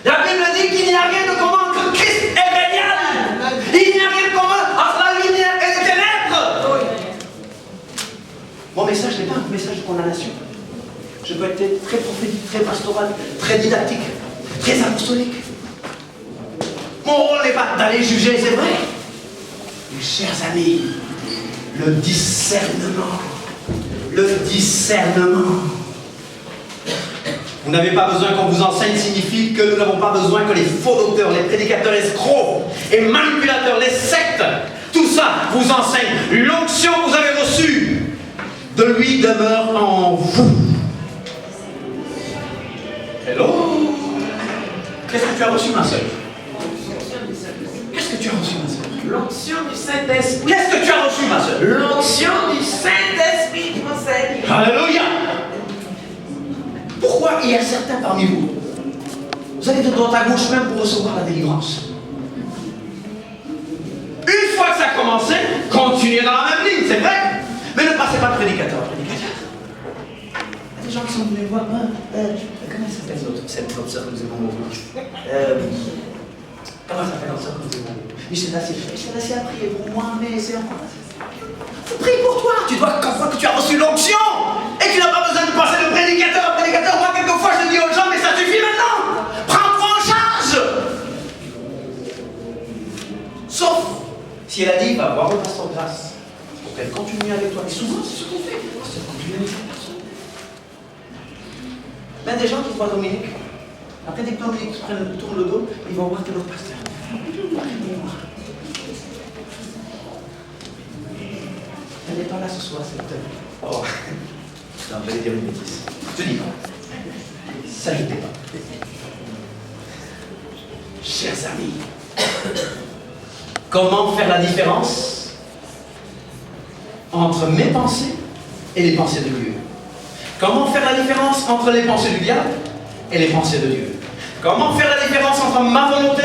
La Bible dit qu'il n'y a rien de commun que Christ est génial. Il n'y a rien de commun entre la lumière et les ténèbres. Mon message n'est pas un message de condamnation. Je peux être très prophétique, très pastoral, très didactique, très apostolique. Mon rôle n'est pas d'aller juger, c'est vrai. Mais chers amis, le discernement. Le discernement. Vous n'avez pas besoin qu'on vous enseigne signifie que nous n'avons pas besoin que les faux docteurs, les prédicateurs escrocs et manipulateurs, les sectes, tout ça vous enseigne. L'onction que vous avez reçue de lui demeure en vous. Hello? Qu'est-ce que tu as reçu, ma soeur? Qu'est-ce que tu as reçu, ma soeur? L'onction du Saint-Esprit. Qu'est-ce que tu as reçu, ma soeur? L'onction du Saint-Esprit qui m'enseigne. Alléluia! Pourquoi il y a certains parmi vous? Vous allez de droite à gauche même pour recevoir la délivrance. Une fois que ça a commencé, continuez dans la même ligne, c'est vrai. Mais ne passez pas de prédicateur. Prédicateur. Il y a des gens qui sont venus voir. Comment s'appelle cette autre sœur que nous aimons beaucoup? Comment s'appelle l'autre sœur que nous aimons beaucoup? Michel Dacier a prié pour moi, mais c'est encore. Prie pour toi. Tu dois comprendre que tu as reçu l'onction et que tu n'as pas besoin de passer de prédicateur à prédicateur. Moi, quelquefois, je dis aux gens, mais ça suffit maintenant. Prends-toi en charge. Sauf si elle a dit, va voir le pasteur Grâce pour qu'elle continue avec toi. Et souvent, c'est ce qu'on fait. C'est continuer avec la personne. Même des gens qui voient Dominique, après dès que Dominique tourne le dos, ils vont voir que l'autre pasteur. Elle n'est pas là ce soir, cette heure. Oh, non, j'allais dire une bêtise. Je te dis pas. S'ajoutez pas. Chers amis, comment faire la différence entre mes pensées et les pensées de Dieu? Comment faire la différence entre les pensées du diable et les pensées de Dieu? Comment faire la différence entre ma volonté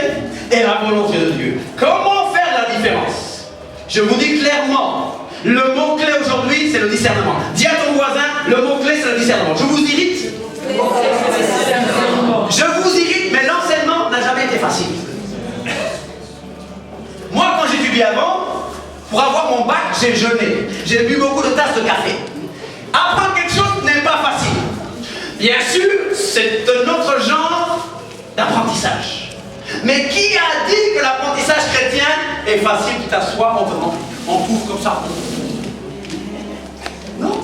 et la volonté de Dieu? Comment faire la différence? Je vous dis clairement, le mot-clé aujourd'hui, c'est le discernement. Dis à ton voisin, le mot-clé, c'est le discernement. Je vous irrite? Je vous irrite, mais l'enseignement n'a jamais été facile. Moi, quand j'étudiais avant, pour avoir mon bac, j'ai jeûné. J'ai bu beaucoup de tasses de café. Apprendre quelque chose n'est pas facile. Bien sûr, c'est un autre genre d'apprentissage. Mais qui a dit que l'apprentissage chrétien est facile? Tu t'assois, on couvre comme ça. Non.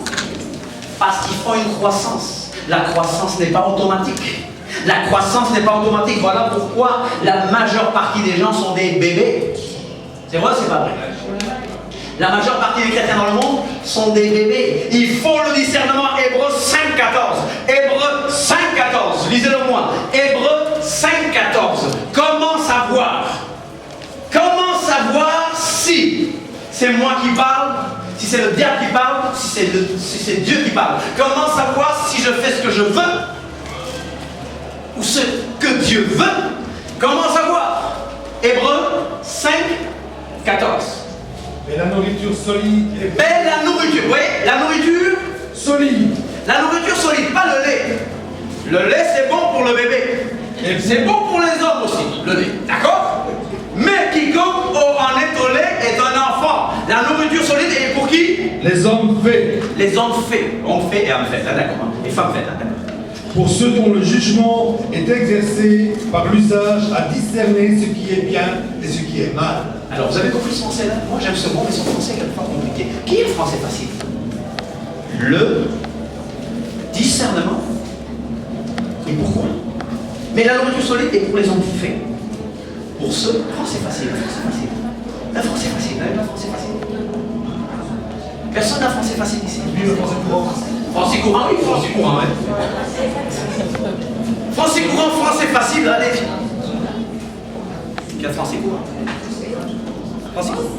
Parce qu'il faut une croissance. La croissance n'est pas automatique. La croissance n'est pas automatique. Voilà pourquoi la majeure partie des gens sont des bébés. C'est vrai ou c'est pas vrai? La majeure partie des chrétiens dans le monde sont des bébés. Il faut le discernement. Hébreux 5,14. Hébreux 5,14. Lisez-le moi. Hébreux 5,14. Comment savoir? Comment savoir si c'est moi qui parle, si c'est le diable qui parle, si c'est Dieu qui parle? Comment savoir si je fais ce que je veux ou ce que Dieu veut? Comment savoir? Hébreux 5,14. Mais la nourriture solide est... Mais la nourriture, oui, la nourriture solide. La nourriture solide, pas le lait. Le lait, c'est bon pour le bébé. Et c'est bon pour les hommes aussi, le lait. D'accord? Mais quiconque en est au lait est un enfant. La nourriture solide est pour qui? Les hommes faits. Les hommes faits. Hommes faits et hommes faits. Ah, d'accord. Les femmes faites. Ah, d'accord. Pour ceux dont le jugement est exercé par l'usage à discerner ce qui est bien et ce qui est mal. Alors, vous avez compris ce français-là? Moi, j'aime ce mot, mais son français est quelquefois compliqué. Qui est le français facile? Le discernement. Et pourquoi? Mais la nourriture solide est pour les hommes faits. Pour ceux, le français facile, le français facile. Le français facile, le français facile. Personne n'a français facile ici. Oui, le français courant. Français courant, oui, français courant, oui. Français courant, français facile, allez. Quel français courant? Français courant?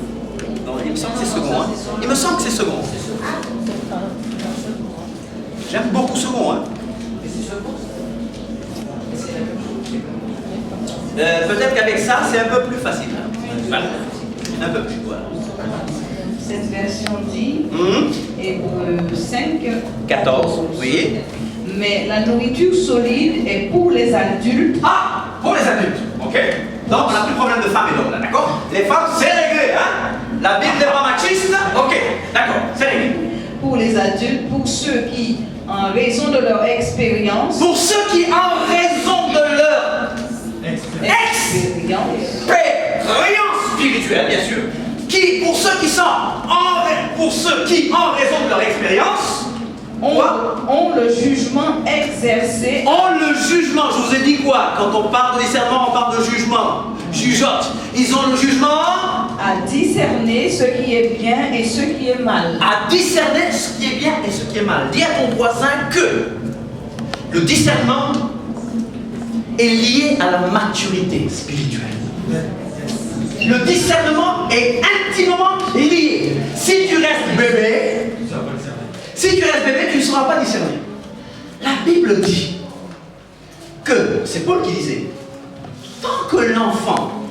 Non, il me semble que c'est second. Hein. Il me semble que c'est second. J'aime beaucoup second. Hein. Peut-être qu'avec ça, c'est un peu plus facile. Voilà. Un peu plus, voilà. Cette version dit, Hébreux 5, 14, oui. mais la nourriture solide est pour les adultes. Ah, pour les adultes, ok. Donc, on n'a plus de problème de femmes et d'hommes, là, d'accord? Les femmes, c'est réglé, hein? La Bible n'est pas machiste, ok, d'accord, c'est réglé. Pour les adultes, pour ceux qui, en raison de leur expérience, Pour ceux qui, en raison de leur expérience spirituelle, bien sûr, pour ceux qui en raison de leur expérience, ont le jugement exercé. ont le jugement. Je vous ai dit quoi? Quand on parle de discernement, on parle de jugement. Jugeote. Ils ont le jugement À discerner ce qui est bien et ce qui est mal. à discerner ce qui est bien et ce qui est mal. Dis à ton voisin que le discernement est lié à la maturité spirituelle. Le discernement est intimement lié. Si tu restes bébé, tu ne sauras pas discerner. La Bible dit que, c'est Paul qui disait, tant que l'enfant,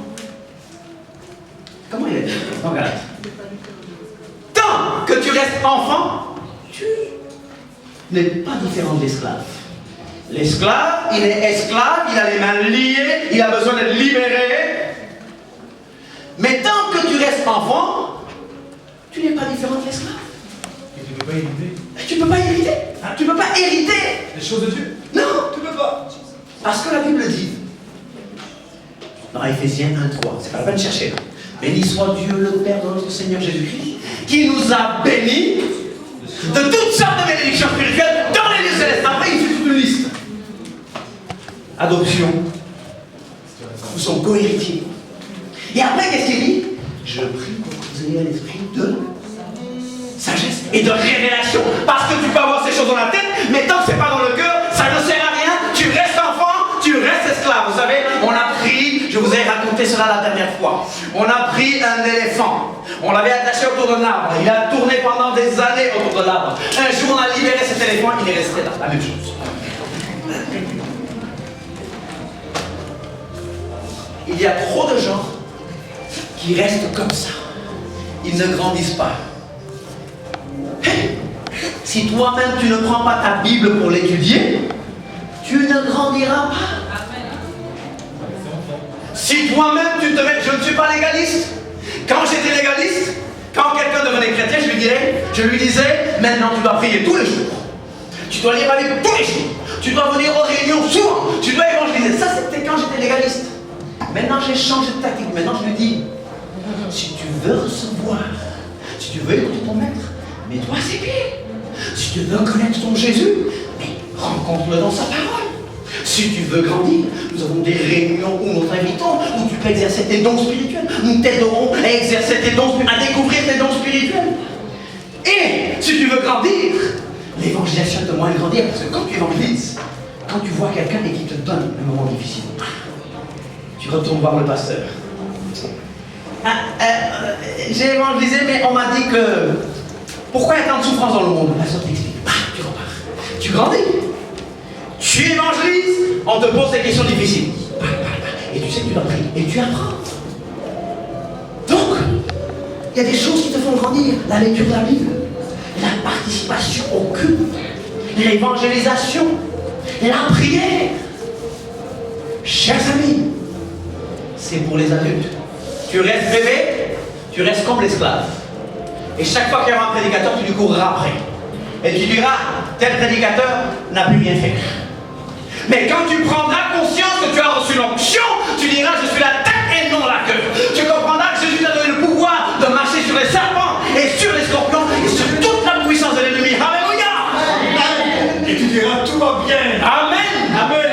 comment il a dit dans Galates? Tant que tu restes enfant, tu n'es pas différent de l'esclave. L'esclave, il est esclave, il a les mains liées, il a besoin d'être libéré. Mais tant que tu restes enfant, tu n'es pas différent de l'esclave. Et tu ne peux pas éviter Tu ne peux pas hériter. Tu ne peux pas hériter. les choses de Dieu. Non. Tu ne peux pas. Parce que la Bible dit, dans Éphésiens 1,3, c'est pas la peine de chercher là. Béni soit Dieu le Père de notre Seigneur Jésus-Christ, qui nous a bénis de toutes sortes de bénédictions spirituelles dans les lieux célestes. Après, il fait toute une liste. Adoption. Nous sommes co-héritiers. Et après, qu'est-ce qu'il dit? Je prie pour que vous ayez un esprit de sagesse et de révélation. Parce que tu peux avoir ces choses dans la tête, mais tant que c'est pas dans le cœur, ça ne sert à rien. Tu restes enfant, tu restes esclave. Vous savez, on a pris, je vous ai raconté cela la dernière fois, on a pris un éléphant, on l'avait attaché autour d'un arbre, il a tourné pendant des années autour de l'arbre. Un jour, on a libéré cet éléphant, il est resté là, la même chose. il y a trop de gens qui restent comme ça. Ils ne grandissent pas. Hey, si toi-même tu ne prends pas ta Bible pour l'étudier, tu ne grandiras pas. Si toi-même tu te mets... Je ne suis pas légaliste. Quand j'étais légaliste, quand quelqu'un devenait chrétien, je lui disais, maintenant tu dois prier tous les jours. Tu dois lire la Bible tous les jours. Tu dois venir aux réunions souvent. Tu dois évangéliser. Ça, c'était quand j'étais légaliste. Maintenant, j'ai changé de tactique. Maintenant, je lui dis, si tu veux recevoir, si tu veux écouter ton maître, mets-toi à ses pieds. Si tu veux connaître ton Jésus, mais rencontre-le dans sa parole. Si tu veux grandir, nous avons des réunions où nous t'invitons, où tu peux exercer tes dons spirituels. Nous t'aiderons à exercer tes dons, à découvrir tes dons spirituels. Et si tu veux grandir, l'évangélisation te moyen de grandir, parce que quand tu évangélises, quand tu vois quelqu'un et qu'il te donne un moment difficile, tu retournes voir le pasteur. J'ai évangélisé, mais on m'a dit que pourquoi il y a tant de souffrance dans le monde? Le pasteur t'explique. Tu repars. Tu grandis. Tu évangélises, on te pose des questions difficiles. Et tu sais que tu dois prier. Et tu apprends. Donc, il y a des choses qui te font grandir. La lecture de la Bible, la participation au culte, l'évangélisation, la prière. Chers amis, c'est pour les adultes. Tu restes bébé, tu restes comme l'esclave. Et chaque fois qu'il y aura un prédicateur, tu lui courras après. Et tu diras, tel prédicateur n'a plus rien fait. Mais quand tu prendras conscience que tu as reçu l'onction, tu diras, je suis la tête et non la queue. Tu comprendras que Jésus t'a donné le pouvoir de marcher sur les serpents et sur les scorpions et sur toute la puissance de l'ennemi. Alléluia. Et tu diras, tout va bien. Amen. Amen.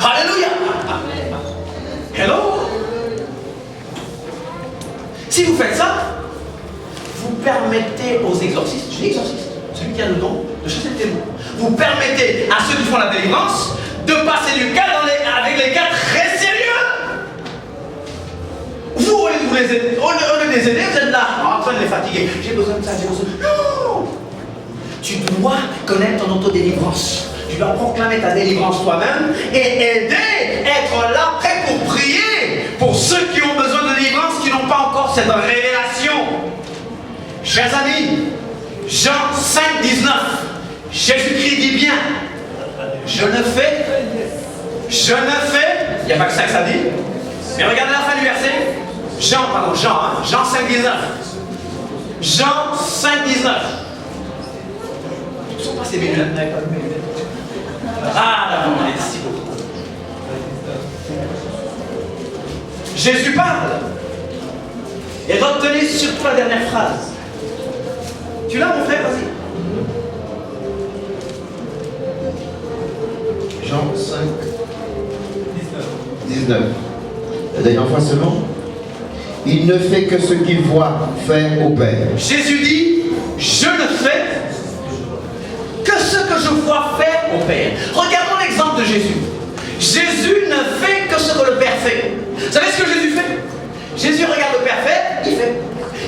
Alléluia. Hello. Si vous faites ça, vous permettez aux exorcistes, je dis exorciste, celui qui a le don de chasser le démon, vous permettez à ceux qui font la délivrance de passer du cas avec les cas très sérieux. Vous, au lieu de les aider, vous êtes là, en train de les fatiguer. J'ai besoin de ça, j'ai besoin de ça. Non. Tu dois connaître ton autodélivrance. Tu dois proclamer ta délivrance toi-même et aider, être là, prêt pour prier pour ceux qui ont besoin de délivrance, qui n'ont pas encore cette révélation. Chers amis, Jean 5, 19, Jésus-Christ dit bien, je ne fais, il n'y a pas que ça que ça dit, mais regardez la fin du verset, Jean 5, 19, Jean 5, 19, ils sont pas ces minutes. Ah, là, merci beaucoup. Jésus parle, et retenez surtout la dernière phrase. Tu l'as, mon frère? Vas-y. Jean 5, 19. La dernière fois seulement. Il ne fait que ce qu'il voit faire au Père. Jésus dit, je ne fais que ce que je vois faire au Père. Regardons l'exemple de Jésus. Jésus ne fait que ce que le Père fait. Vous savez ce que Jésus fait? Jésus regarde le Père faire, il fait.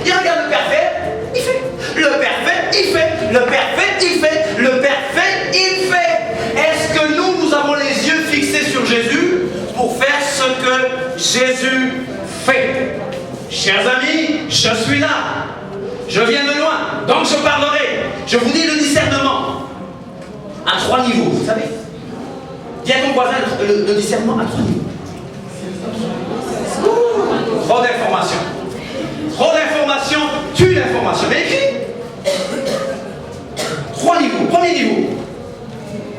Il regarde le Père faire, il fait. Le Père fait, il fait. Le Père fait, il fait. Le Père fait, il fait. Est-ce que nous avons les yeux fixés sur Jésus pour faire ce que Jésus fait? Chers amis, je suis là. Je viens de loin, donc je parlerai. Je vous dis le discernement à 3 niveaux, vous savez. Dis à ton voisin le discernement à 3 niveaux. Trop d'informations. Trop d'informations tue l'information. Mais écrit 3 niveaux. Premier niveau.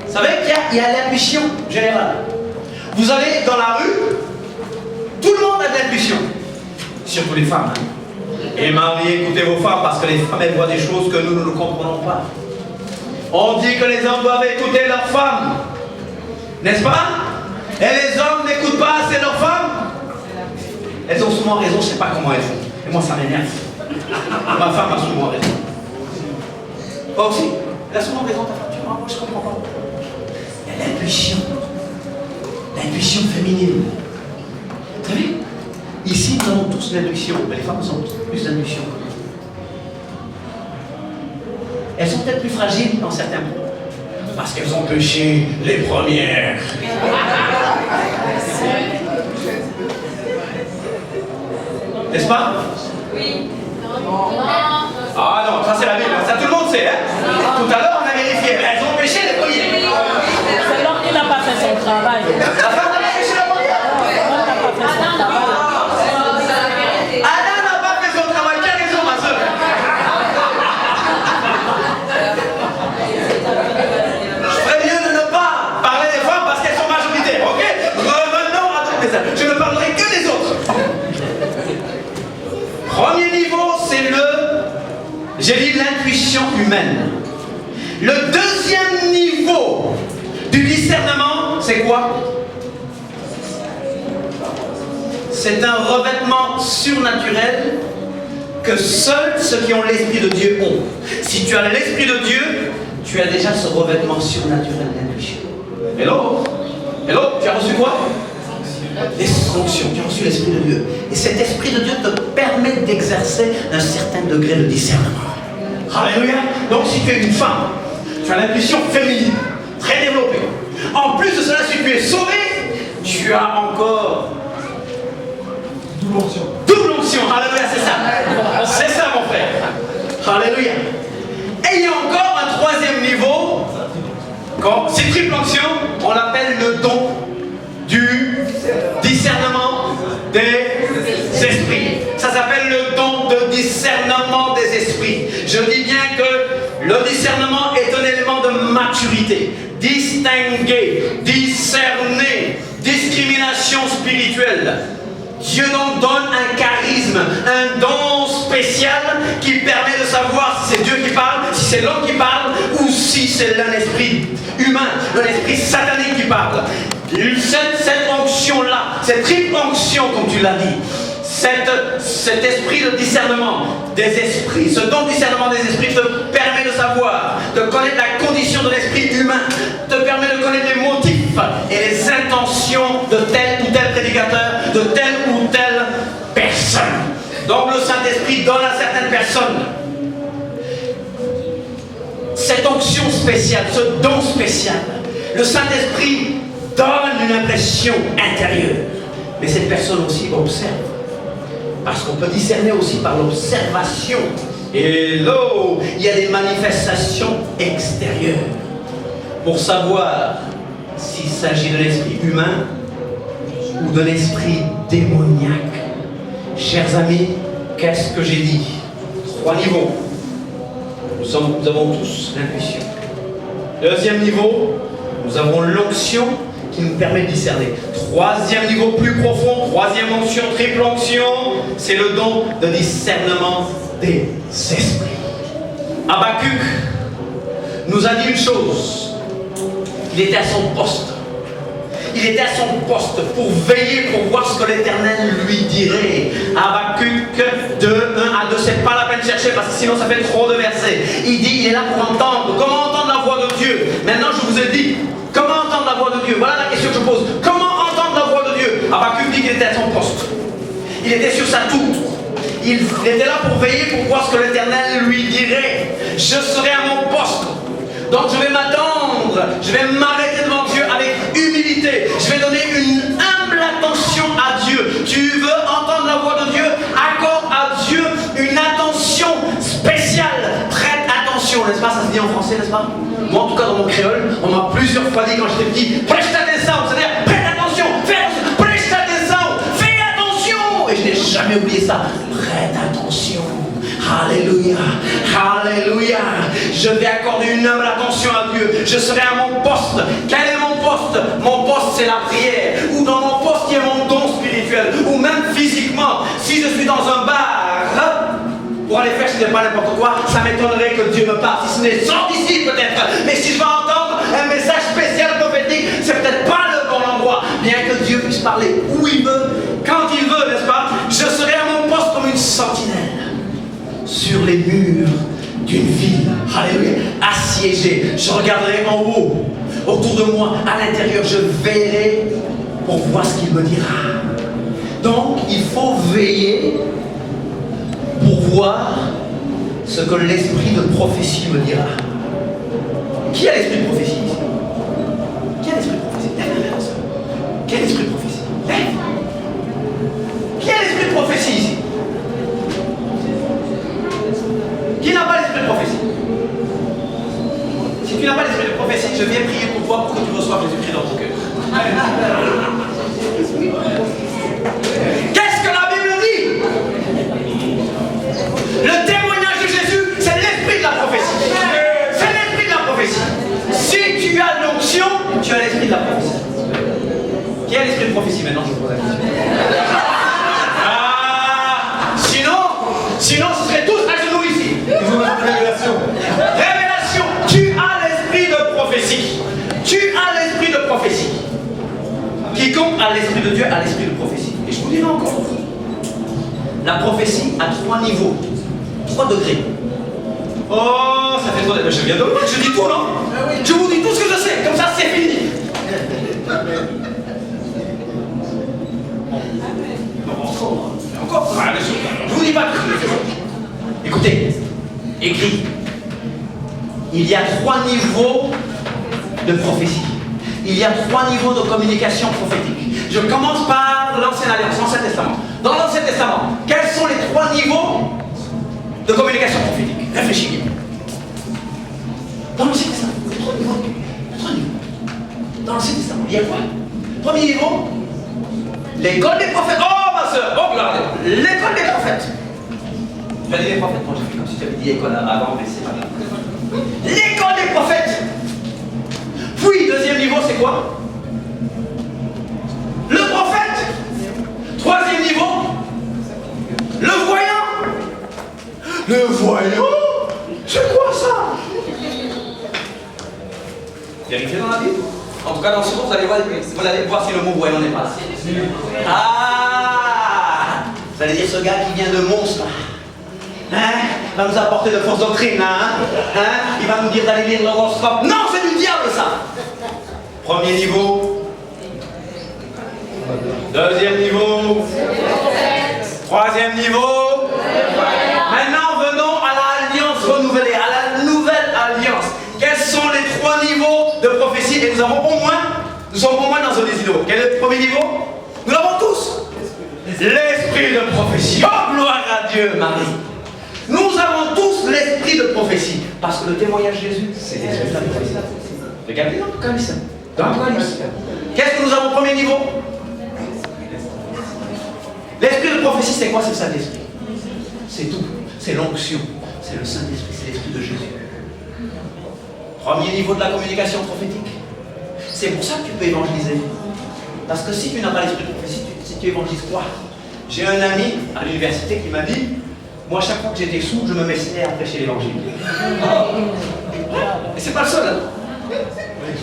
Vous savez qu'il y a l'intuition générale. Vous allez dans la rue, tout le monde a de l'intuition. Surtout les femmes. Et Marie, écoutez vos femmes, parce que les femmes, elles voient des choses que nous ne comprenons pas. On dit que les hommes doivent écouter leurs femmes. N'est-ce pas? Et les hommes n'écoutent pas assez leurs femmes. Elles ont souvent raison, je ne sais pas comment elles font. Et moi, ça m'énerve. Ma femme a souvent raison. Toi aussi, elle a souvent raison, ta femme. Tu vois, moi, je ne comprends pas. Il y a l'intuition. L'intuition féminine. Vous savez, ici, nous avons tous l'intuition, mais les femmes ont plus d'intuition. Elles sont peut-être plus fragiles dans certains points, parce qu'elles ont péché les premières. N'est-ce pas? Oui. Ah non, ça c'est la Bible, ça tout le monde sait. Hein? Tout à l'heure on a vérifié, elles ont péché les premiers. C'est l'homme qui n'a pas fait son travail. La femme a péché la première. L'homme n'a pas fait son travail. Adam n'a pas fait son travail, tu as raison ma soeur. Je ferais mieux de ne pas parler des femmes parce qu'elles sont majoritaires, ok? Revenons à d'autres messages. Je ne parlerai que des autres. Premier niveau, c'est j'ai dit l'intuition humaine. Le deuxième niveau du discernement, c'est quoi? C'est un revêtement surnaturel que seuls ceux qui ont l'Esprit de Dieu ont. Si tu as l'Esprit de Dieu, tu as déjà ce revêtement surnaturel d'intuition. Hello? Hello? Tu as reçu quoi? L'onction, tu as reçu l'Esprit de Dieu. Et cet Esprit de Dieu te permet d'exercer un certain degré de discernement. Alléluia. Donc si tu es une femme, tu as l'intuition féminine, très développée. En plus de cela, si tu es sauvé, tu as encore Double onction. double onction. Alléluia, c'est ça. C'est ça mon frère. Alléluia. Et il y a encore un troisième niveau. C'est triple onction, on l'appelle le don du discernement des esprits. Ça s'appelle le don de discernement des esprits. Je dis bien que le discernement est un élément de maturité. Distinguer, discerner, discrimination spirituelle. Dieu donc donne un charisme, un don spécial qui permet de savoir si c'est Dieu qui parle, si c'est l'homme qui parle ou si c'est un esprit humain, un esprit satanique qui parle. Cette onction-là, cette triple onction comme tu l'as dit, cet esprit de discernement des esprits, ce don de discernement des esprits te permet de savoir, de connaître la condition de l'esprit humain, te permet de connaître les motifs et les intentions de tel ou tel prédicateur, de telle ou telle personne. Donc le Saint-Esprit donne à certaines personnes cette onction spéciale, ce don spécial. Le Saint-Esprit donne une impression intérieure. Mais cette personne aussi observe. Parce qu'on peut discerner aussi par l'observation. Et là, il y a des manifestations extérieures. Pour savoir s'il s'agit de l'esprit humain ou de l'esprit démoniaque. Chers amis, qu'est-ce que j'ai dit? 3 niveaux. Nous avons tous l'intuition. Deuxième niveau, nous avons l'onction qui nous permet de discerner. Troisième niveau plus profond, troisième onction, triple onction, c'est le don de discernement des esprits. Habakkuk nous a dit une chose. Il était à son poste. Il était à son poste pour veiller, pour voir ce que l'Éternel lui dirait. Habakkuk 2, 1 à 2, c'est pas la peine de chercher parce que sinon ça fait trop de versets. Il dit, il est là pour entendre. Comment entendre la voix de Dieu? Maintenant je vous ai dit, comment entendre la voix de Dieu? Voilà la question que je pose. Comment entendre la voix de Dieu? Habakkuk dit qu'il était à son poste. Il était sur sa tour. Il était là pour veiller, pour voir ce que l'Éternel lui dirait. Je serai à mon poste. Donc je vais m'attendre, je vais m'arrêter devant Dieu avec humilité. Je vais donner une humble attention à Dieu. Tu veux entendre la voix de Dieu? Accorde à Dieu une attention spéciale. Prête attention, n'est-ce pas? Ça se dit en français, n'est-ce pas? Moi en tout cas dans mon créole, on m'a plusieurs fois dit quand j'étais petit, preste attention, c'est-à-dire prête attention, fais attention, preste attention, fais attention. Et je n'ai jamais oublié ça. Prête attention. Alléluia, alléluia. Je vais accorder une humble attention à Dieu. Je serai à mon poste. Quel est mon poste? Mon poste c'est la prière. Ou dans mon poste il y a mon don spirituel. Ou même physiquement. Si je suis dans un bar pour aller faire ce n'est pas n'importe quoi, ça m'étonnerait que Dieu me parle. Si ce n'est sorti d'ici peut-être. Mais si je vais entendre un message spécial prophétique, c'est peut-être pas le bon endroit. Bien que Dieu puisse parler où il veut, quand il veut, n'est-ce pas? Je serai à mon poste comme une sentinelle sur les murs d'une ville, alléluia, assiégée. Je regarderai en haut, autour de moi, à l'intérieur, je verrai pour voir ce qu'il me dira. Donc, il faut veiller pour voir ce que l'esprit de prophétie me dira. Qui a l'esprit de prophétie ici? Qui a l'esprit de prophétie? Qui a l'esprit de prophétie? Qui a l'esprit de prophétie ici? Qu'est-ce que la Bible dit? Le témoignage de Jésus, c'est l'esprit de la prophétie. C'est l'esprit de la prophétie. Si tu as l'onction, tu as l'esprit de la prophétie. Qui a l'esprit de prophétie maintenant? Je vous pose la question. Sinon, ce serait tous à genoux ici. Ils ont la révélation. Révélation. Tu as l'esprit de prophétie. Tu as l'esprit de prophétie. Quiconque a l'esprit de Dieu a l'esprit de prophétie. Et je vous dirai encore. La prophétie a 3 niveaux. 3 degrés. Oh, ça fait trop de... Je viens de loin, je dis tout, non? Je vous dis tout ce que je sais. Comme ça, c'est fini. Encore. Je vous dis pas tout. Écoutez, écrit. Il y a 3 niveaux de prophétie. Il y a 3 niveaux de communication prophétique. Je commence par l'Ancienne Alliance, l'Ancien Testament. Dans l'Ancien Testament, quels sont les 3 niveaux de communication prophétique? Réfléchis bien. Dans l'Ancien Testament, il y a 3 niveaux. Dans l'Ancien Testament, il y a quoi? Premier niveau, l'école des prophètes. Oh ma soeur, oh regardez, l'école des prophètes. Tu as dit les prophètes? Moi j'ai fait comme si tu avais dit école avant, mais c'est pas grave. L'école des prophètes. Puis, deuxième niveau, c'est quoi? Le prophète. Troisième niveau, le voyant. Le voyant? C'est quoi ça? Vérifiez dans la Bible. En tout cas, dans ce cours, vous allez voir si le mot voyant n'est pas là. Ah! Vous allez dire ce gars qui vient de monstre. Hein? Va nous apporter de fausses doctrines, hein? Il va nous dire d'aller lire l'horoscope. Non, c'est du diable, ça! Premier niveau. Deuxième niveau. Troisième niveau. Maintenant, venons à l'alliance renouvelée, à la nouvelle alliance. Quels sont les 3 niveaux de prophétie? Et nous sommes au moins dans un des îlots. Quel est le premier niveau? Nous l'avons tous. L'esprit de prophétie. Oh, gloire à Dieu, Marie. Nous avons tous l'esprit de prophétie. Parce que le témoignage de Jésus, c'est l'esprit de la prophétie. Regardez dans l'Apocalypse. Dans l'Apocalypse. Qu'est-ce que nous avons au premier niveau? L'esprit de prophétie, c'est quoi? C'est le Saint-Esprit. C'est tout. C'est l'onction. C'est le Saint-Esprit. C'est l'esprit de Jésus. Premier niveau de la communication prophétique. C'est pour ça que tu peux évangéliser. Parce que si tu n'as pas l'esprit de prophétie, si tu évangélises quoi? J'ai un ami à l'université qui m'a dit, moi chaque fois que j'étais sous, je me mettais à prêcher l'évangile. Et c'est pas le seul. Hein.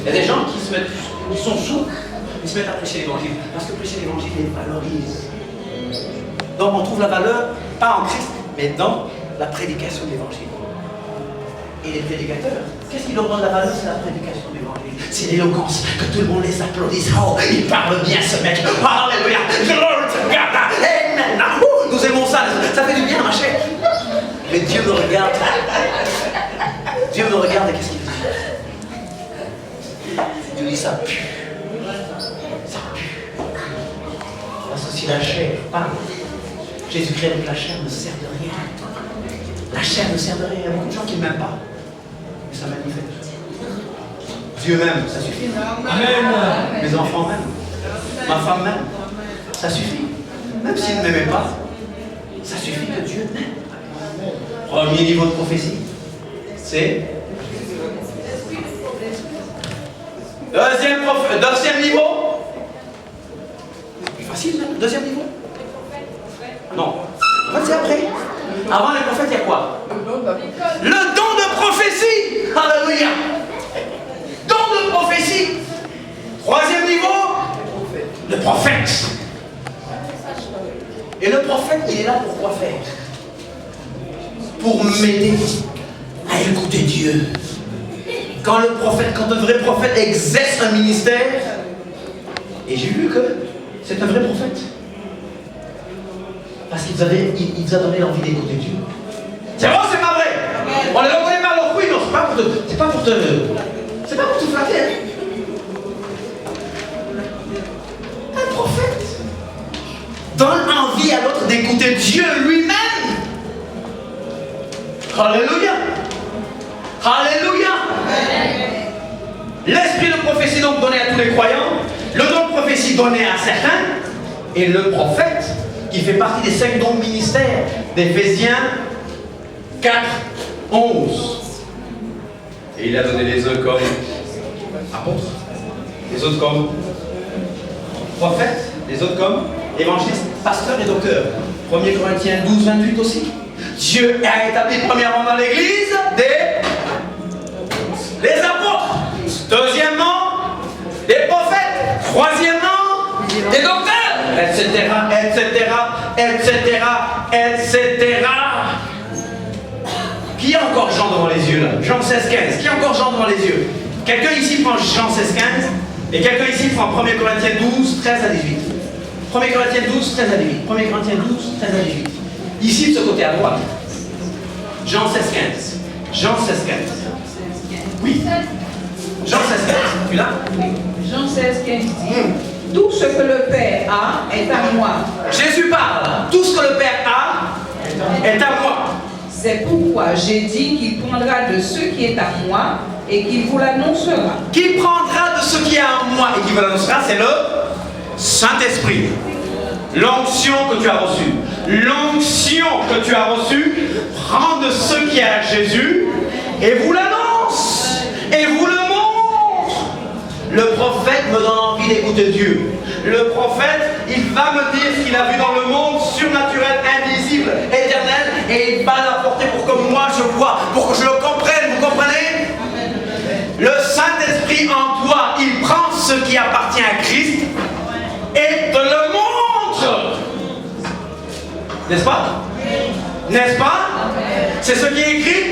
Il y a des gens qui sont sous, ils se mettent à prêcher l'évangile. Parce que prêcher l'évangile les valorise. Donc on trouve la valeur, pas en Christ, mais dans la prédication de l'évangile. Et les prédicateurs, qu'est-ce qui leur donne la valeur? C'est la prédication de l'évangile. C'est l'éloquence, que tout le monde les applaudisse. Oh, il parle bien ce mec. Alléluia. Amen. Nous aimons ça. Ça fait du bien à ma chair. Mais Dieu me regarde. Dieu me regarde et qu'est-ce qu'il dit? Dieu dit ça pue. Ça pue. Parce que si la chair parle, Jésus-Christ avec la chair ne sert de rien. La chair ne sert de rien. Il y a beaucoup de gens qui ne m'aiment pas. Mais ça manifeste. Dieu m'aime, ça suffit. Amen. Mes enfants m'aiment. Ma femme m'aime. Ça suffit. Même s'ils ne m'aimaient pas, ça suffit que Dieu m'aime. Premier niveau de prophétie, c'est deuxième niveau. C'est plus facile, même. Deuxième niveau. Non. En fait, c'est après. Avant les prophètes, il y a quoi? Le don de prophétie. Alléluia. Don de prophétie. Troisième niveau, le prophète. Et le prophète, il est là pour quoi faire? Pour m'aider à écouter Dieu. Quand un vrai prophète exerce un ministère, et j'ai vu que c'est un vrai prophète. Parce qu'il vous a donné l'envie d'écouter Dieu. C'est vrai ou c'est pas vrai? On les reconnaît par leur fruit, non, c'est pas pour te flatter. Hein. Un prophète donne envie à l'autre d'écouter Dieu lui-même. Alléluia. Alléluia. L'esprit de prophétie donc donné à tous les croyants. Le donnés à certains, et le prophète, qui fait partie des 5 dons de ministère d'Éphésiens 4, 11. Et il a donné les uns comme apôtres, les autres comme prophètes, les autres comme évangélistes, pasteurs et docteurs. 1 Corinthiens 12, 28 aussi. Dieu a établi premièrement dans l'Église les apôtres. Deuxièmement, des prophètes. Troisièmement, des docteurs. Etc. Qui a encore Jean devant les yeux là? Jean 16, 15. Qui a encore Jean devant les yeux? Quelqu'un ici prend Jean 16, 15 et quelqu'un ici prend 1 Corinthiens 12, 13 à 18. 1 Corinthiens 12, 13 à 18. 1 Corinthiens 12, 13 à 18. Ici de ce côté à droite. Jean 16, 15. Jean 16, 15. Oui. Jean 16, 15. Tu l'as? Jean 16, 15 dit, tout ce que le Père a est à moi. Jésus parle. Tout ce que le Père a est à moi. C'est pourquoi j'ai dit qu'il prendra de ce qui est à moi et qu'il vous l'annoncera. Qui prendra de ce qui est à moi et qui vous l'annoncera, c'est le Saint-Esprit. L'onction que tu as reçue. L'onction que tu as reçue prend de ce qui est à Jésus et vous l'annonce. Et vous le montre. Le prophète me donne envie d'écouter Dieu. Le prophète, il va me dire ce qu'il a vu dans le monde surnaturel, invisible, éternel, et il va l'apporter pour que moi je vois, pour que je le comprenne. Vous comprenez? Le Saint-Esprit en toi, il prend ce qui appartient à Christ et te le montre. N'est-ce pas? N'est-ce pas? C'est ce qui est écrit.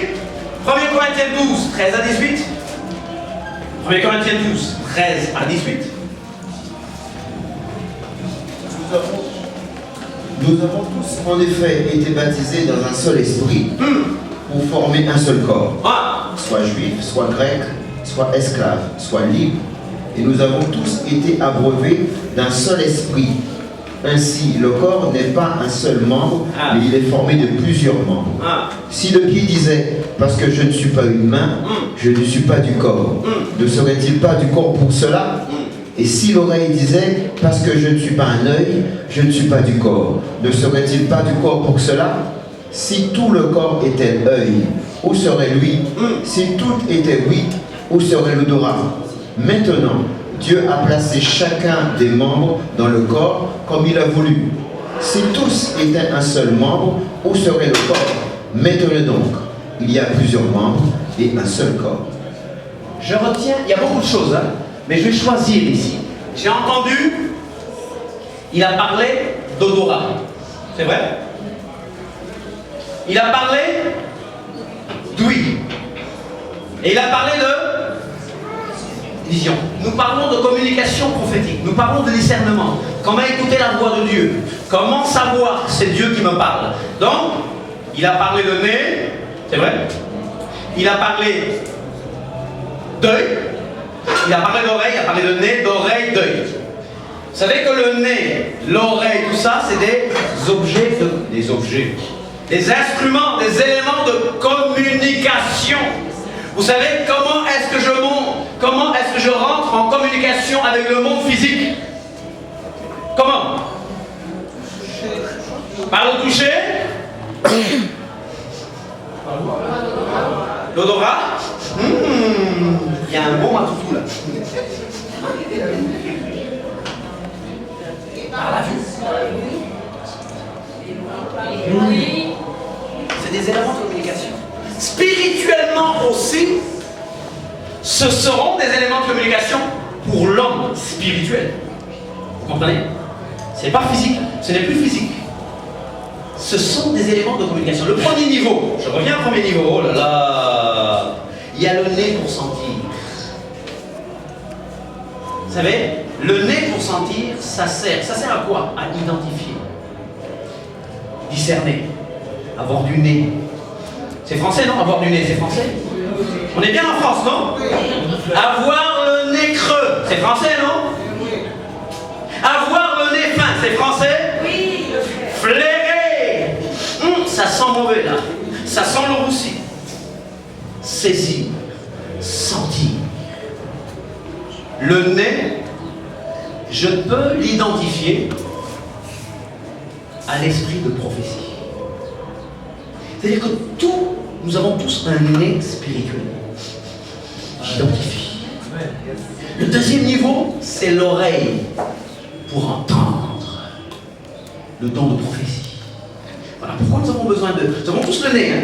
1 Corinthiens 12, 13 à 18. 1 Corinthiens 12, 13 à 18. Nous avons tous en effet été baptisés dans un seul esprit pour former un seul corps, soit juif, soit grec, soit esclave, soit libre. Et nous avons tous été abreuvés d'un seul esprit. Ainsi, le corps n'est pas un seul membre, mais il est formé de plusieurs membres. Si le pied disait « parce que je ne suis pas une main, je ne suis pas du corps », ne serait-il pas du corps pour cela? Et si l'oreille disait « parce que je ne suis pas un œil, je ne suis pas du corps », ne serait-il pas du corps pour cela? Si tout le corps était œil, où serait l'ouïe? Si tout était ouïe, où serait l'odorat? Maintenant, Dieu a placé chacun des membres dans le corps comme il a voulu. Si tous étaient un seul membre, où serait le corps? Maintenant donc, il y a plusieurs membres et un seul corps. Je retiens, il y a beaucoup de choses, hein, mais je vais choisir ici. J'ai entendu, il a parlé d'odorat. C'est vrai? Il a parlé d'ouïe. Et il a parlé de vision. Nous parlons de communication prophétique. Nous parlons de discernement. Comment écouter la voix de Dieu. Comment savoir que c'est Dieu qui me parle. Donc, il a parlé de nez. C'est vrai? Il a parlé d'œil. Il a parlé d'oreille. Il a parlé de nez, d'oreille, d'œil. Vous savez que le nez, l'oreille, tout ça, c'est des objets, des instruments, des éléments de communication. Vous savez comment est-ce que je rentre en communication avec le monde physique? Comment? Par le toucher? L'odorat? Il y a un bon à tout là. Par la vue. C'est des éléments de communication. Spirituellement aussi, ce seront des éléments de communication pour l'homme spirituel. Vous comprenez? C'est pas physique, ce n'est plus physique. Ce sont des éléments de communication. Le premier niveau, je reviens au premier niveau, oh là là, il y a le nez pour sentir. Vous savez, le nez pour sentir, ça sert à quoi? À identifier, discerner, avoir du nez. C'est français, non? Avoir du nez, c'est français? On est bien en France, non? Avoir le nez creux, c'est français, non? Avoir le nez fin, c'est français? Oui. Flairer, ça sent mauvais là. Ça sent le roussi. Saisir, sentir. Le nez je peux l'identifier à l'esprit de prophétie. C'est-à-dire que nous avons tous un nez spirituel. J'identifie. Le deuxième niveau, c'est l'oreille pour entendre le don de prophétie. Voilà pourquoi nous avons besoin de... Nous avons tous le nez. Hein?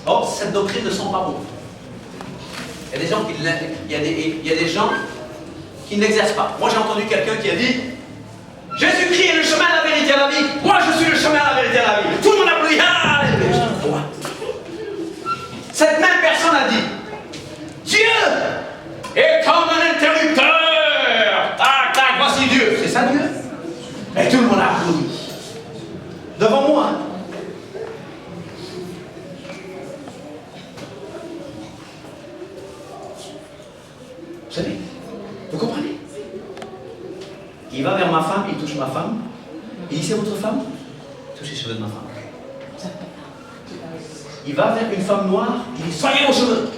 Or, cette doctrine ne sent pas bon. Il y a des gens qui ne l'exercent pas. Moi, j'ai entendu quelqu'un qui a dit Jésus-Christ est le chemin, la vérité et la vie. Moi, je suis le chemin, la vérité et la vie. Tout le monde applaudit. Ah, cette même personne a dit Dieu est comme un interrupteur. Tac, tac, voici Dieu. C'est ça Dieu. Et tout le monde a applaudi. Devant moi. Hein. Vous savez, vous comprenez? Il va vers ma femme, il touche ma femme. Il dit, c'est votre femme? Touche les cheveux de ma femme. Il va vers une femme noire, il dit, soignez vos cheveux.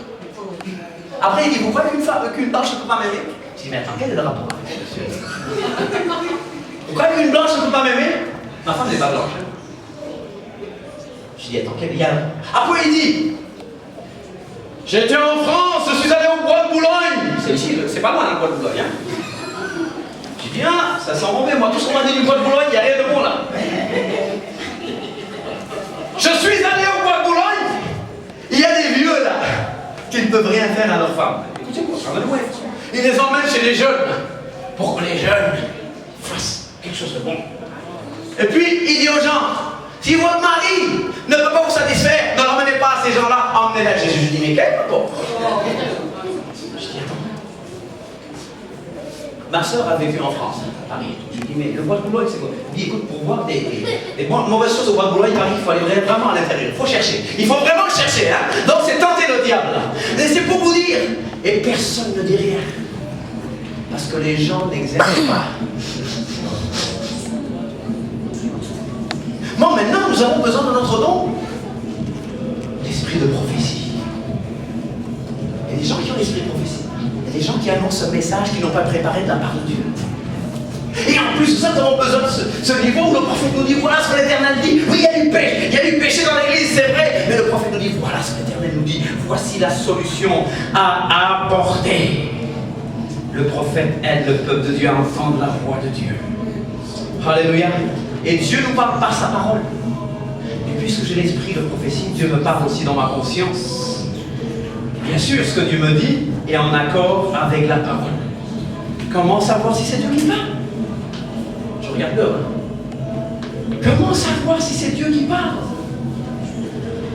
Après, il dit, vous voyez qu'une blanche ne peut pas m'aimer? Je dis, mais attends, quel est le rapport avec ça, monsieur? Vous croyez qu'une blanche ne peut pas m'aimer? Ma femme n'est pas blanche. Je dis, attends, quel lien? Après, il dit, j'étais en France, je suis allé au bois de Boulogne. C'est ici, c'est pas loin, le bois de Boulogne. Hein. Je dis, bien, ça sent mauvais. Moi, tout ce qu'on m'a dit du bois de Boulogne, il n'y a rien de bon là. Je suis allé au bois de Boulogne. Il y a des vieux là qui ne peuvent rien faire à leurs femmes. Écoutez-moi, ils les emmènent chez les jeunes pour que les jeunes fassent quelque chose de bon. Et puis, il dit aux gens, si votre mari ne peut pas vous satisfaire, ne l'emmenez pas à ces gens-là, emmenez-les à Jésus. Je dis, mais quel rapport? Je dis, attends. Ma soeur a vécu en France, à Paris. Je lui dis, mais le bois de Boulogne, c'est quoi? Il dit, écoute, pour voir des mauvaises choses au bois de Boulogne, Paris, il faut aller vraiment à l'intérieur. Il faut chercher. Il faut vraiment chercher. Hein? Donc, c'est tenter le diable. Mais c'est pour vous dire. Et personne ne dit rien. Parce que les gens n'exercent pas. Bon, maintenant, nous avons besoin de notre don. L'esprit de prophétie. Il y a des gens qui ont l'esprit de prophétie. Il y a des gens qui annoncent un message qu'ils n'ont pas préparé de la part de Dieu. Et en plus de ça, nous avons besoin de ce niveau où le prophète nous dit, voilà ce que l'Éternel dit. Oui, il y a du péché dans l'église, c'est vrai. Mais le prophète nous dit, voilà ce que l'Éternel nous dit. Voici la solution à apporter. Le prophète aide le peuple de Dieu à entendre la voix de Dieu. Alléluia. Et Dieu nous parle par sa parole. Et puisque j'ai l'esprit de prophétie, Dieu me parle aussi dans ma conscience. Bien sûr, ce que Dieu me dit est en accord avec la parole. Comment savoir si c'est Dieu qui parle? Je regarde l'homme. Comment savoir si c'est Dieu qui parle?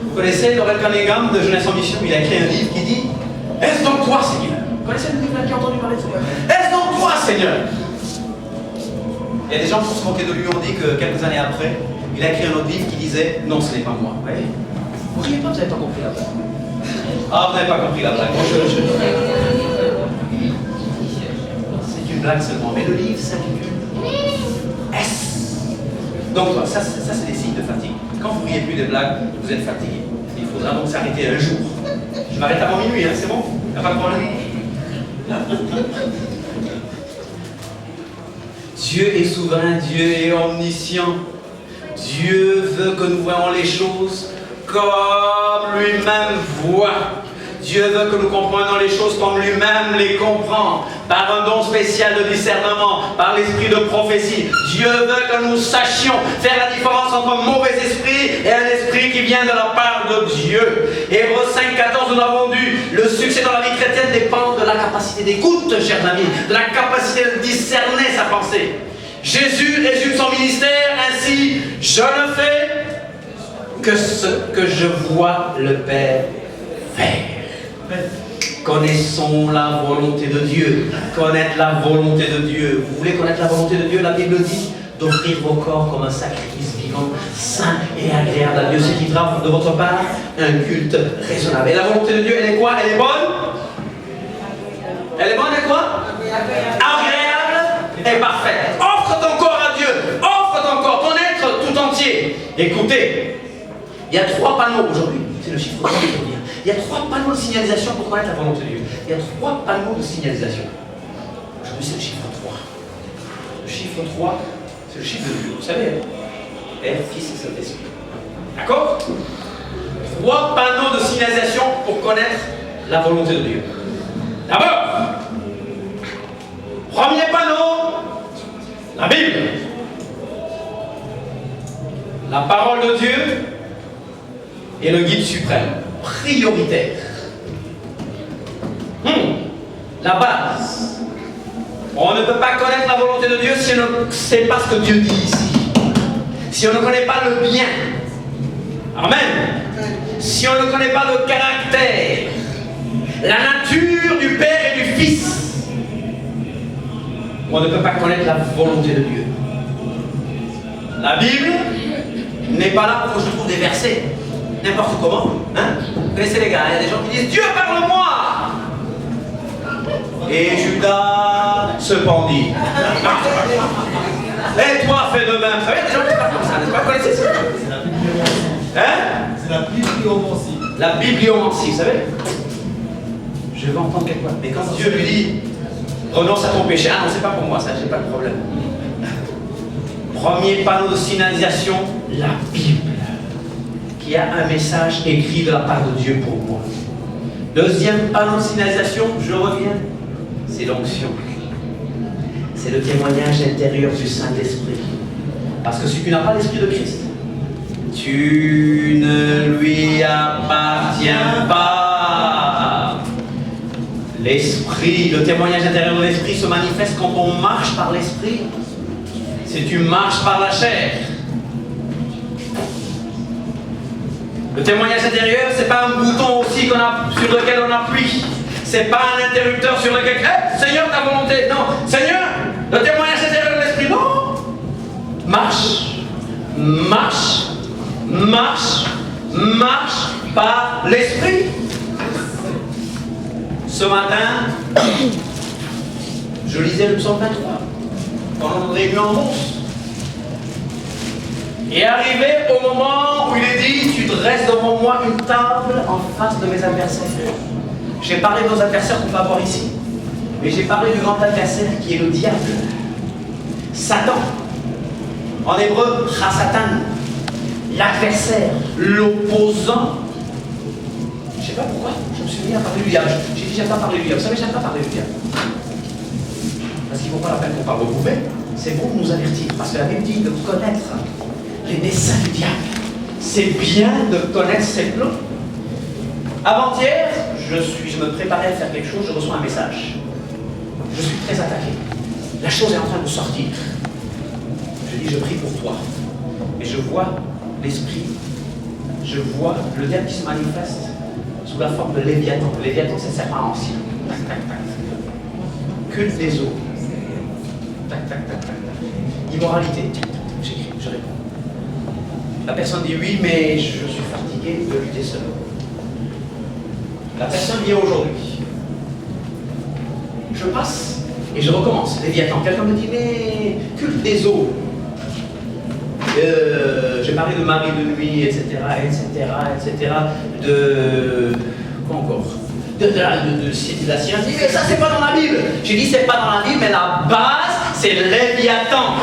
Vous connaissez Laurel Cunningham de Jeunesse en Mission? Il a écrit un livre qui dit Est-ce donc toi, Seigneur? Vous connaissez le livre là qui a entendu parler de ça? Est-ce donc toi, Seigneur? Il y a des gens qui se moquaient de lui, on dit que quelques années après, il a écrit un autre livre qui disait non, ce n'est pas moi. Vous voyez? Vous riez pas, vous n'avez pas compris la blague. Ah, vous n'avez pas compris la blague. C'est une blague seulement, mais le livre s'intitule S. Donc, ça c'est des signes de fatigue. Quand vous ne riez plus des blagues, vous êtes fatigué. Il faudra donc s'arrêter un jour. Je m'arrête avant minuit, hein, c'est bon? Il n'y a pas de problème. Dieu est souverain, Dieu est omniscient. Dieu veut que nous voyons les choses comme lui-même voit. Dieu veut que nous comprenions les choses comme lui-même les comprend, par un don spécial de discernement, par l'esprit de prophétie. Dieu veut que nous sachions faire la différence entre un mauvais esprit et un esprit qui vient de la part de Dieu. Hébreux 5,14, nous l'avons dit, le succès dans la vie chrétienne dépend de la capacité d'écoute, chers amis, de la capacité de discerner sa pensée. Jésus résume son ministère ainsi, je ne fais que ce que je vois le Père faire. Connaissons la volonté de Dieu. Connaître la volonté de Dieu. Vous voulez connaître la volonté de Dieu? La Bible dit d'offrir vos corps comme un sacrifice vivant, saint et agréable à Dieu. Ce qui fera de votre part un culte raisonnable. Et la volonté de Dieu, elle est quoi? Elle est bonne? Elle est bonne et quoi? Agréable et parfaite. Offre ton corps à Dieu. Offre ton corps, ton être tout entier. Écoutez, il y a 3 panneaux aujourd'hui. C'est le chiffre 3 qu'il faut dire. Il y a 3 panneaux de signalisation pour connaître la volonté de Dieu. Il y a 3 panneaux de signalisation. Je c'est le chiffre 3. Le chiffre 3, c'est le chiffre de Dieu. Vous savez, hein? Père, Fils et Saint-Esprit. D'accord? 3 panneaux de signalisation pour connaître la volonté de Dieu. D'abord, premier panneau, la Bible. La parole de Dieu est le guide suprême, prioritaire. La base. On ne peut pas connaître la volonté de Dieu si on ne sait pas ce que Dieu dit ici. Si on ne connaît pas le bien. Amen. Si on ne connaît pas le caractère, la nature du Père et du Fils, on ne peut pas connaître la volonté de Dieu. La Bible n'est pas là pour que je trouve des versets n'importe comment. Hein? Vous connaissez les gars, il y a des gens qui disent Dieu parle-moi. Et Judas se pendit. Et toi fais de même. Vous savez, il y a des gens qui parlent comme ça, n'est-ce pas? Vous connaissez ça? Hein? C'est la bibliomancie. La bibliomancie, vous savez? Je veux entendre quelque chose. Mais quand Dieu lui dit renonce à ton péché, ah non, c'est pas pour moi ça, j'ai pas de problème. Premier panneau de signalisation, la Bible, qui a un message écrit de la part de Dieu pour moi. Deuxième panneau de signalisation, je reviens, c'est l'onction. C'est le témoignage intérieur du Saint-Esprit. Parce que si tu n'as pas l'Esprit de Christ, tu ne lui appartiens pas. L'Esprit, le témoignage intérieur de l'Esprit se manifeste quand on marche par l'Esprit. Si tu marches par la chair. Le témoignage intérieur, c'est pas un bouton aussi sur lequel on appuie. C'est pas un interrupteur sur lequel Seigneur, ta volonté. Non, Seigneur, le témoignage intérieur de l'Esprit, non. Marche, marche, marche, marche par l'Esprit. Ce matin, je lisais le psaume 23 pendant notre réunion en Mons. Et arrivé au moment où il est dit, tu dresses devant moi une table en face de mes adversaires. J'ai parlé de nos adversaires qu'on va voir ici. Mais j'ai parlé du grand adversaire qui est le diable. Satan. En hébreu, Chasatan. L'adversaire, l'opposant. Je ne sais pas pourquoi, je me suis mis à parler du diable. J'ai dit, j'aime pas parler du diable. Vous savez, j'aime pas parler du diable. Parce qu'il ne vaut pas la peine qu'on parle. Vous pouvez, c'est bon de nous avertir. Parce que la Bible dit de connaître les desseins du diable. C'est bien de connaître ses plans. Avant-hier, je me préparais à faire quelque chose, je reçois un message. Je suis très attaqué. La chose est en train de sortir. Je dis, je prie pour toi. Et je vois l'esprit, je vois le diable qui se manifeste sous la forme de Léviathan. Léviathan, c'est le serpent ancien. Tac, tac, tac. Culte des eaux. Tac, tac, tac, tac. Immoralité. J'écris, je réponds. La personne dit oui, mais je suis fatigué de lutter seul. La personne vient aujourd'hui. Je passe et je recommence. Léviathan. Quelqu'un me dit, mais culte des eaux. J'ai parlé de Marie de nuit, etc., de... Quoi encore? De la science. Mais ça, c'est pas dans la Bible. J'ai dit, c'est pas dans la Bible, mais la base, c'est Léviathan.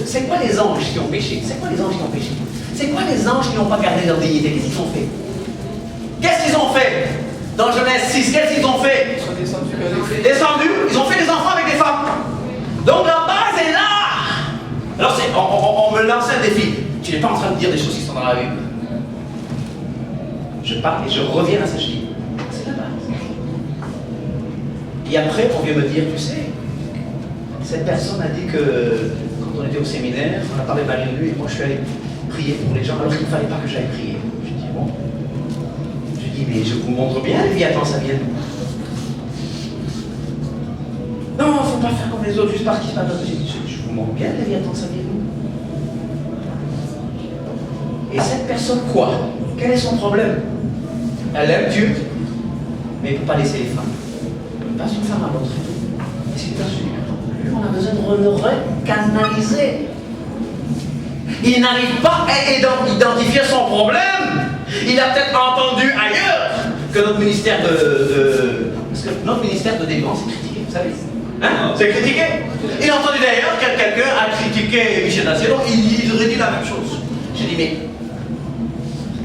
C'est quoi les anges qui ont péché? C'est quoi les anges qui ont péché? C'est quoi les anges qui n'ont pas gardé leur dignité? Qu'est-ce qu'ils ont fait? Qu'est-ce qu'ils ont fait? Dans Genèse 6, qu'est-ce qu'ils ont fait? Ils sont descendus, ils ont fait des enfants avec des femmes. Donc la base est là. Alors on me lance un défi. Tu n'es pas en train de dire des choses qui sont dans la Bible. Je parle et je reviens à ce que je dis. C'est la base. Et après, on vient me dire, tu sais, cette personne a dit que quand on était au séminaire, on a parlé de Marie de nuit et moi je suis allé prier pour les gens alors qu'il ne fallait pas que j'aille prier. Je dis bon. Je dis mais je vous montre bien, Léviathan, ça vient d'où? Non, il ne faut pas faire comme les autres, juste parce qu'ils se passent. Je vous montre bien, Léviathan, ça vient d'où? Et cette personne, quoi? Quel est son problème? Elle aime Dieu, mais elle ne peut pas laisser les femmes. Elle passe une femme à l'autre. Et c'est pas sûr. On a besoin de le recanaliser. Il n'arrive pas à identifier son problème. Il a peut-être entendu ailleurs que notre ministère Parce que notre ministère de délivrance est critiqué, vous savez. Hein? C'est critiqué. Il a entendu d'ailleurs que quelqu'un a critiqué Michel Daciello, il aurait dit la même chose. J'ai dit, mais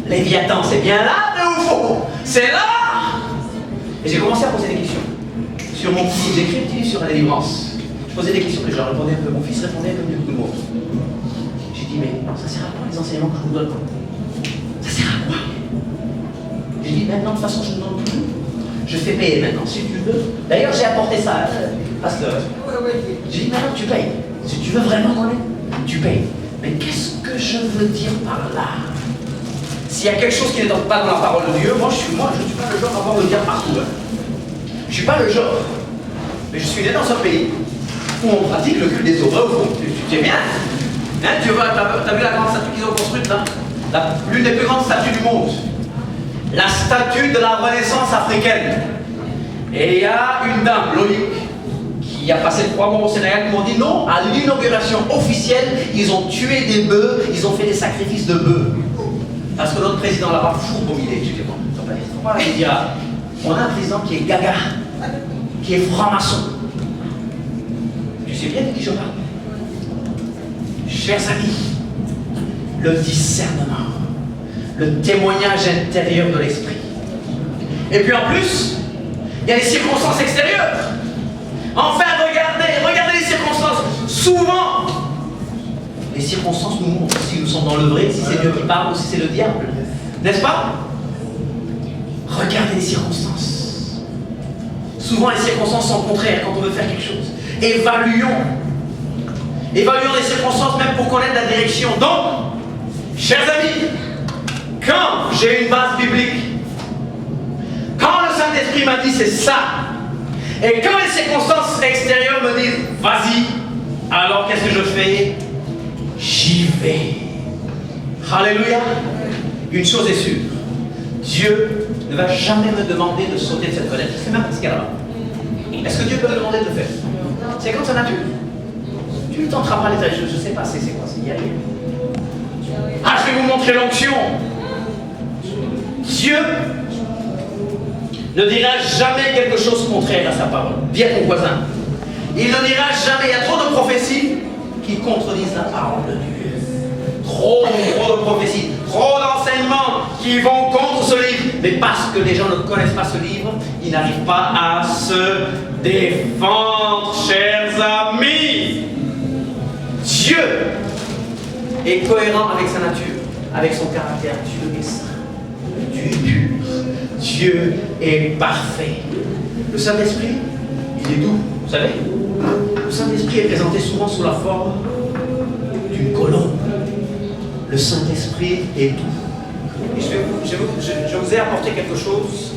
Léviathan, c'est bien là, mais où faut? C'est là. Et j'ai commencé à poser des questions. Sur mon petit, j'écris un petit livre sur la délivrance. Je posais des questions et je leur répondais un peu. Mon fils répondait comme beaucoup de monde. J'ai dit, mais ça sert à quoi les enseignements que je vous donne? Ça sert à quoi? J'ai dit, maintenant, de toute façon, je ne demande plus. Je fais payer maintenant, si tu veux. D'ailleurs, j'ai apporté ça, pasteur. J'ai dit, maintenant, tu payes. Si tu veux vraiment connaître, tu payes. Mais qu'est-ce que je veux dire par là? S'il y a quelque chose qui n'est donc pas dans la parole de Dieu, moi, je ne suis pas le genre à avoir le dire partout. Hein. Je ne suis pas le genre. Mais je suis né dans un pays où on pratique le culte des aurores. Tu sais bien. Hein, tu vois, t'as vu la grande statue qu'ils ont construite là? L'une des plus grandes statues du monde. La statue de la Renaissance africaine. Et il y a une dame, Loïc, qui a passé 3 mois au Sénégal, qui m'ont dit non, à l'inauguration officielle, ils ont tué des bœufs, ils ont fait des sacrifices de bœufs. Parce que notre président là-bas, fou comme il est, je dis bon, il dira, on a un président qui est gaga, qui est franc-maçon. Tu sais bien de qui je parle. Chers amis, le discernement, le témoignage intérieur de l'esprit. Et puis en plus, il y a les circonstances extérieures. Enfin, regardez les circonstances. Souvent, les circonstances nous montrent si nous sommes dans le vrai, si c'est Dieu qui parle ou si c'est le diable. N'est-ce pas? Regardez les circonstances. Souvent, les circonstances sont contraires quand on veut faire quelque chose. Évaluons les circonstances même pour connaître la direction. Donc, chers amis, quand j'ai une base biblique, quand le Saint-Esprit m'a dit c'est ça, et quand les circonstances extérieures me disent vas-y, alors qu'est-ce que je fais? J'y vais. Alléluia. Une chose est sûre, Dieu ne va jamais me demander de sauter de cette fenêtre. Je ne sais même pas ce qu'il y a là. Est-ce que Dieu peut me demander de le faire? C'est comme sa nature. Tu ne tenteras pas les tâches, je ne sais pas c'est quoi, c'est y arriver. Ah, je vais vous montrer l'onction. Dieu ne dira jamais quelque chose contraire à sa parole. Dis à ton voisin. Il ne dira jamais, il y a trop de prophéties qui contredisent la parole de Dieu. Trop de prophéties, trop d'enseignements qui vont contre ce livre. Mais parce que les gens ne connaissent pas ce livre, ils n'arrivent pas à se défendre, chers amis. Dieu est cohérent avec sa nature, avec son caractère. Dieu est saint, Dieu est pur, Dieu est parfait. Le Saint-Esprit, il est doux, vous savez. Le Saint-Esprit est présenté souvent sous la forme d'une colombe. Le Saint-Esprit est doux. Et je vous ai apporté quelque chose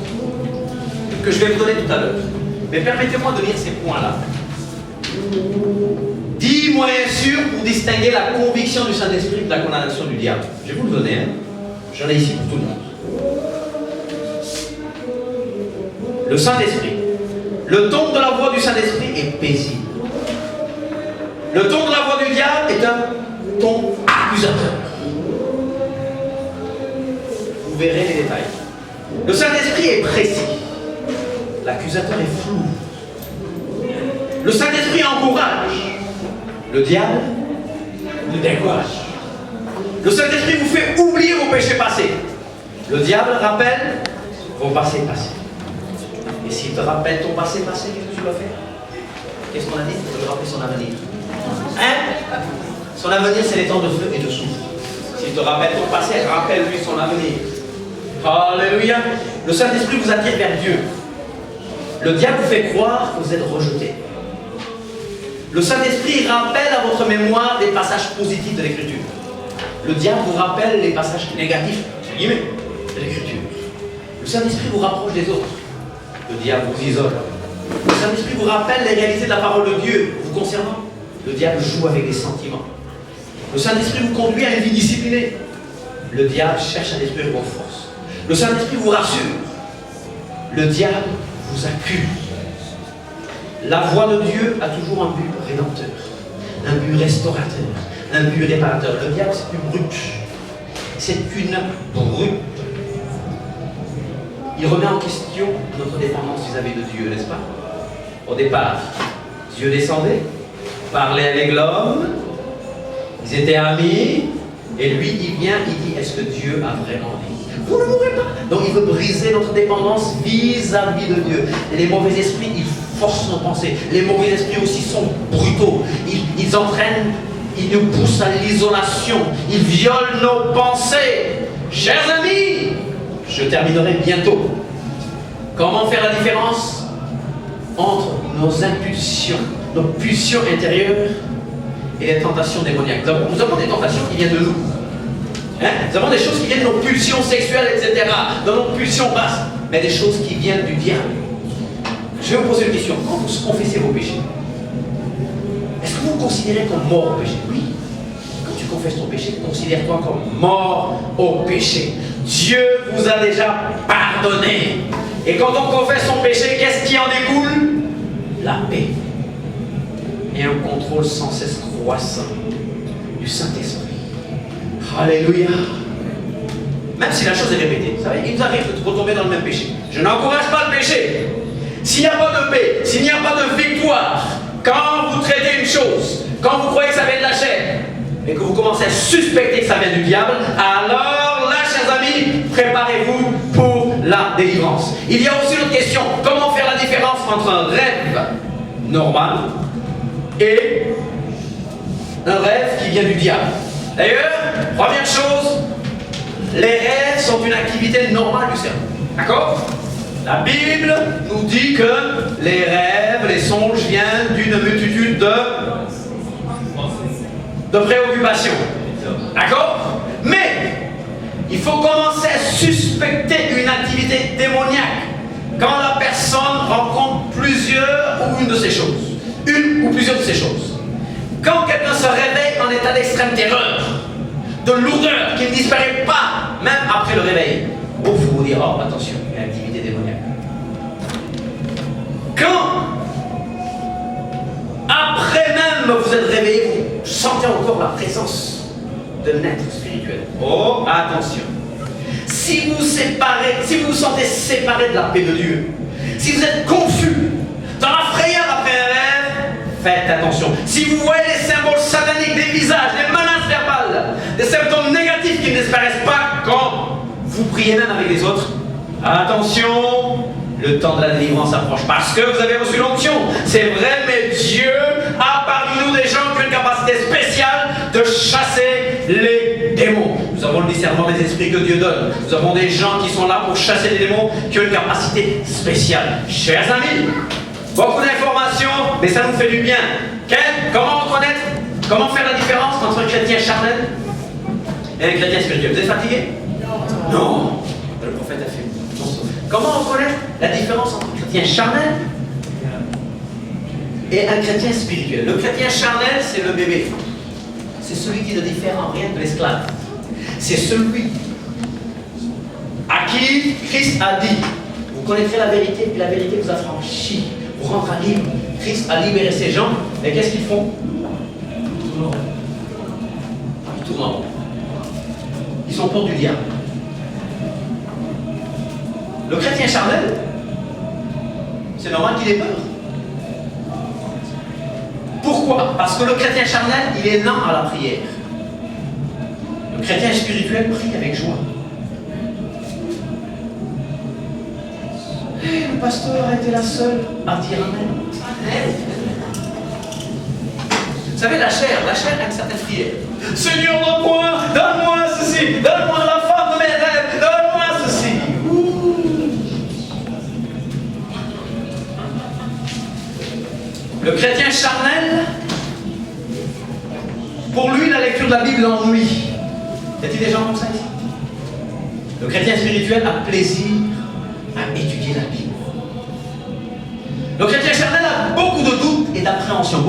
que je vais vous donner tout à l'heure. Mais permettez-moi de lire ces points-là. 10 moyens sûrs pour distinguer la conviction du Saint-Esprit de la condamnation du diable. Je vais vous le donner. Hein. J'en ai ici pour tout le monde. Le Saint-Esprit. Le ton de la voix du Saint-Esprit est paisible. Le ton de la voix du diable est un ton accusateur. Vous verrez les détails. Le Saint-Esprit est précis. L'accusateur est flou. Le Saint-Esprit encourage. Le diable le décourage. Le Saint-Esprit vous fait oublier vos péchés passés. Le diable rappelle vos passés passés. Et s'il te rappelle ton passé passé, qu'est-ce que tu dois faire? Qu'est-ce qu'on a dit? Tu dois lui rappeler son avenir. Hein? Son avenir, c'est les temps de feu et de souffle. S'il te rappelle ton passé, rappelle-lui son avenir. Alléluia. Le Saint-Esprit vous attire vers Dieu. Le diable vous fait croire que vous êtes rejeté. Le Saint-Esprit rappelle à votre mémoire des passages positifs de l'Écriture. Le diable vous rappelle les passages négatifs, de l'Écriture. Le Saint-Esprit vous rapproche des autres. Le diable vous isole. Le Saint-Esprit vous rappelle les réalités de la parole de Dieu vous concernant. Le diable joue avec des sentiments. Le Saint-Esprit vous conduit à une vie disciplinée. Le diable cherche à détruire vos forces. Le Saint-Esprit vous rassure. Le diable vous accuse. La voix de Dieu a toujours un but rédempteur, un but restaurateur, un but réparateur. Le diable, c'est une brute. C'est une brute. il remet en question notre dépendance vis-à-vis de Dieu, n'est-ce pas? Au départ, Dieu descendait, parlait avec l'homme, ils étaient amis, et lui, il vient, il dit, est-ce que Dieu a vraiment dit? Vous ne mourrez pas. Donc il veut briser notre dépendance vis-à-vis de Dieu. Et les mauvais esprits, ils forcent nos pensées. Les mauvais esprits aussi sont brutaux. Ils entraînent, ils nous poussent à l'isolation. Ils violent nos pensées. Chers amis, je terminerai bientôt. Comment faire la différence entre nos impulsions, nos pulsions intérieures et les tentations démoniaques? Nous avons des tentations qui viennent de nous. Nous avons des choses qui viennent de nos pulsions sexuelles, etc., de nos pulsions basses, mais des choses qui viennent du diable. Je vais vous poser une question. Quand vous confessez vos péchés, est-ce que vous vous considérez comme mort au péché? Oui. Quand tu confesses ton péché, considère-toi comme mort au péché. Dieu vous a déjà pardonné. Et quand on confesse son péché, qu'est-ce qui en découle? La paix. Et un contrôle sans cesse croissant du Saint-Esprit. Alléluia. Même si la chose est répétée, vous savez, il nous arrive de retomber dans le même péché. Je n'encourage pas le péché. S'il n'y a pas de paix, s'il n'y a pas de victoire, quand vous traitez une chose, quand vous croyez que ça vient de la chair, et que vous commencez à suspecter que ça vient du diable, alors là, chers amis, préparez-vous pour la délivrance. Il y a aussi une autre question. Comment faire la différence entre un rêve normal et un rêve qui vient du diable? D'ailleurs, première chose, les rêves sont une activité normale du cerveau. D'accord? La Bible nous dit que les rêves, les songes viennent d'une multitude de préoccupations. D'accord? Mais il faut commencer à suspecter une activité démoniaque quand la personne rencontre plusieurs ou une de ces choses. Une ou plusieurs de ces choses. Quand quelqu'un se réveille en état d'extrême terreur, de lourdeur qui ne disparaît pas, même après le réveil, il faut vous dire, oh attention, il y a une activité démoniaque. Quand, après même vous êtes réveillé, vous sentez encore la présence d'un être spirituel. Oh, attention. Si vous vous sentez séparé de la paix de Dieu, si vous êtes confus, dans la frayeur après un rêve, faites attention. Si vous voyez les symboles sataniques des visages, les menaces verbales, des symptômes négatifs qui ne disparaissent pas quand vous priez même avec les autres, attention, le temps de la délivrance approche. Parce que vous avez reçu l'onction. C'est vrai, mais Dieu a parmi nous des gens qui ont une capacité spéciale de chasser les démons. Nous avons le discernement des esprits que Dieu donne. Nous avons des gens qui sont là pour chasser les démons, qui ont une capacité spéciale. Chers amis, beaucoup d'informations, mais ça nous fait du bien. Comment reconnaître, comment faire la différence entre un chrétien charnel et un chrétien spirituel? Vous êtes fatigué? Non. Le prophète a fait. Comment reconnaître la différence entre un chrétien charnel et un chrétien spirituel? Le chrétien charnel, c'est le bébé. C'est celui qui ne diffère en rien de l'esclave. C'est celui à qui Christ a dit, vous connaîtrez la vérité, puis la vérité vous affranchit, vous rendra libre. Christ a libéré ces gens, mais qu'est-ce qu'ils font? Ils tournent en rond. Ils sont pour du diable. Le chrétien charnel, c'est normal qu'il ait peur. Pourquoi? Parce que le chrétien charnel, il est lent à la prière. Le chrétien spirituel prie avec joie. Le pasteur a été la seule à dire Amen. Vous savez, la chair a une certaine prière. Seigneur, donne-moi ceci, donne-moi la femme de mes rêves, donne-moi ceci. Le chrétien charnel, pour lui, la lecture de la Bible l'ennuie. Y a-t-il des gens comme ça ici? Le chrétien spirituel a plaisir à étudier la Bible. Le chrétien charnel a beaucoup de doutes et d'appréhension.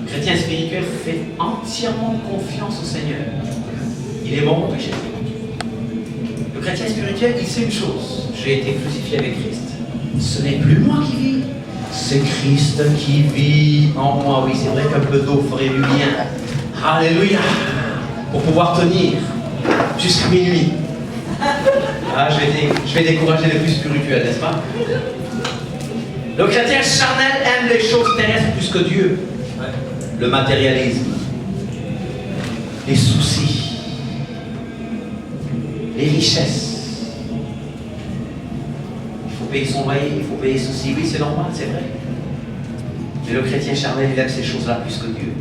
Le chrétien spirituel fait entièrement confiance au Seigneur. Il est bon au péché. Le chrétien spirituel, il sait une chose. J'ai été crucifié avec Christ. Ce n'est plus moi qui vis, c'est Christ qui vit en moi. Oui, c'est vrai qu'un peu d'eau ferait du bien. Alléluia. Pour pouvoir tenir jusqu'à minuit. Ah, je vais décourager les plus spirituels, n'est-ce pas? Le chrétien charnel aime les choses terrestres plus que Dieu. Le matérialisme, les soucis, les richesses. Il faut payer son loyer, il faut payer ceci. Oui, c'est normal, c'est vrai. Mais le chrétien charnel, il aime ces choses-là plus que Dieu.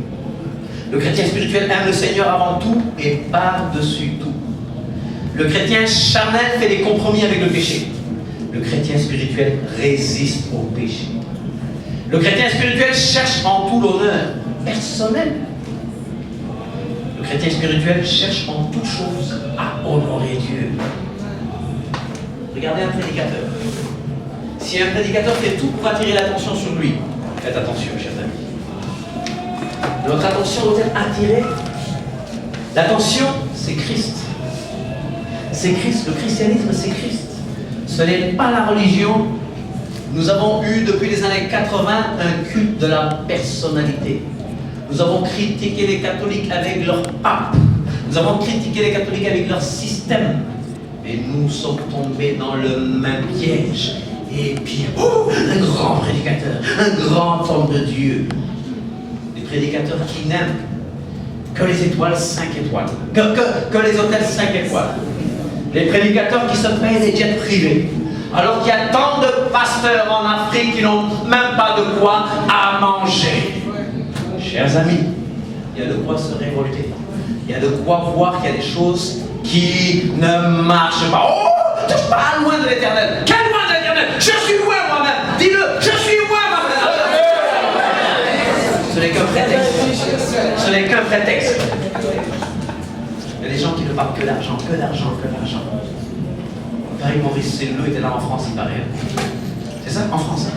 Le chrétien spirituel aime le Seigneur avant tout et par-dessus tout. Le chrétien charnel fait des compromis avec le péché. Le chrétien spirituel résiste au péché. Le chrétien spirituel cherche en tout l'honneur personnel. Le chrétien spirituel cherche en toute chose à honorer Dieu. Regardez un prédicateur. Si un prédicateur fait tout pour attirer l'attention sur lui, faites attention, chers amis. Notre attention doit être attirée. L'attention, c'est Christ. C'est Christ. Le christianisme, c'est Christ. Ce n'est pas la religion. Nous avons eu depuis les années 80 un culte de la personnalité. Nous avons critiqué les catholiques avec leur pape. Nous avons critiqué les catholiques avec leur système. Et nous sommes tombés dans le même piège. Et puis, un grand prédicateur, un grand homme de Dieu. Des prédicateurs qui n'aiment que les étoiles 5 étoiles. Que les hôtels 5 étoiles. Les prédicateurs qui se payent des jets privés. Alors qu'il y a tant de pasteurs en Afrique qui n'ont même pas de quoi à manger. Chers amis, il y a de quoi se révolter. Il y a de quoi voir qu'il y a des choses qui ne marchent pas. Oh, touche pas loin de l'éternel. Quel loin de l'éternel? Je suis loin moi-même. Dis-le, je suis loin moi-même. Ce n'est qu'un prétexte. Ce n'est qu'un prétexte. Il y a des gens qui ne parlent que d'argent, que d'argent, que d'argent. Pareil, Maurice Celleux était là en France, il paraît. C'est ça, en France.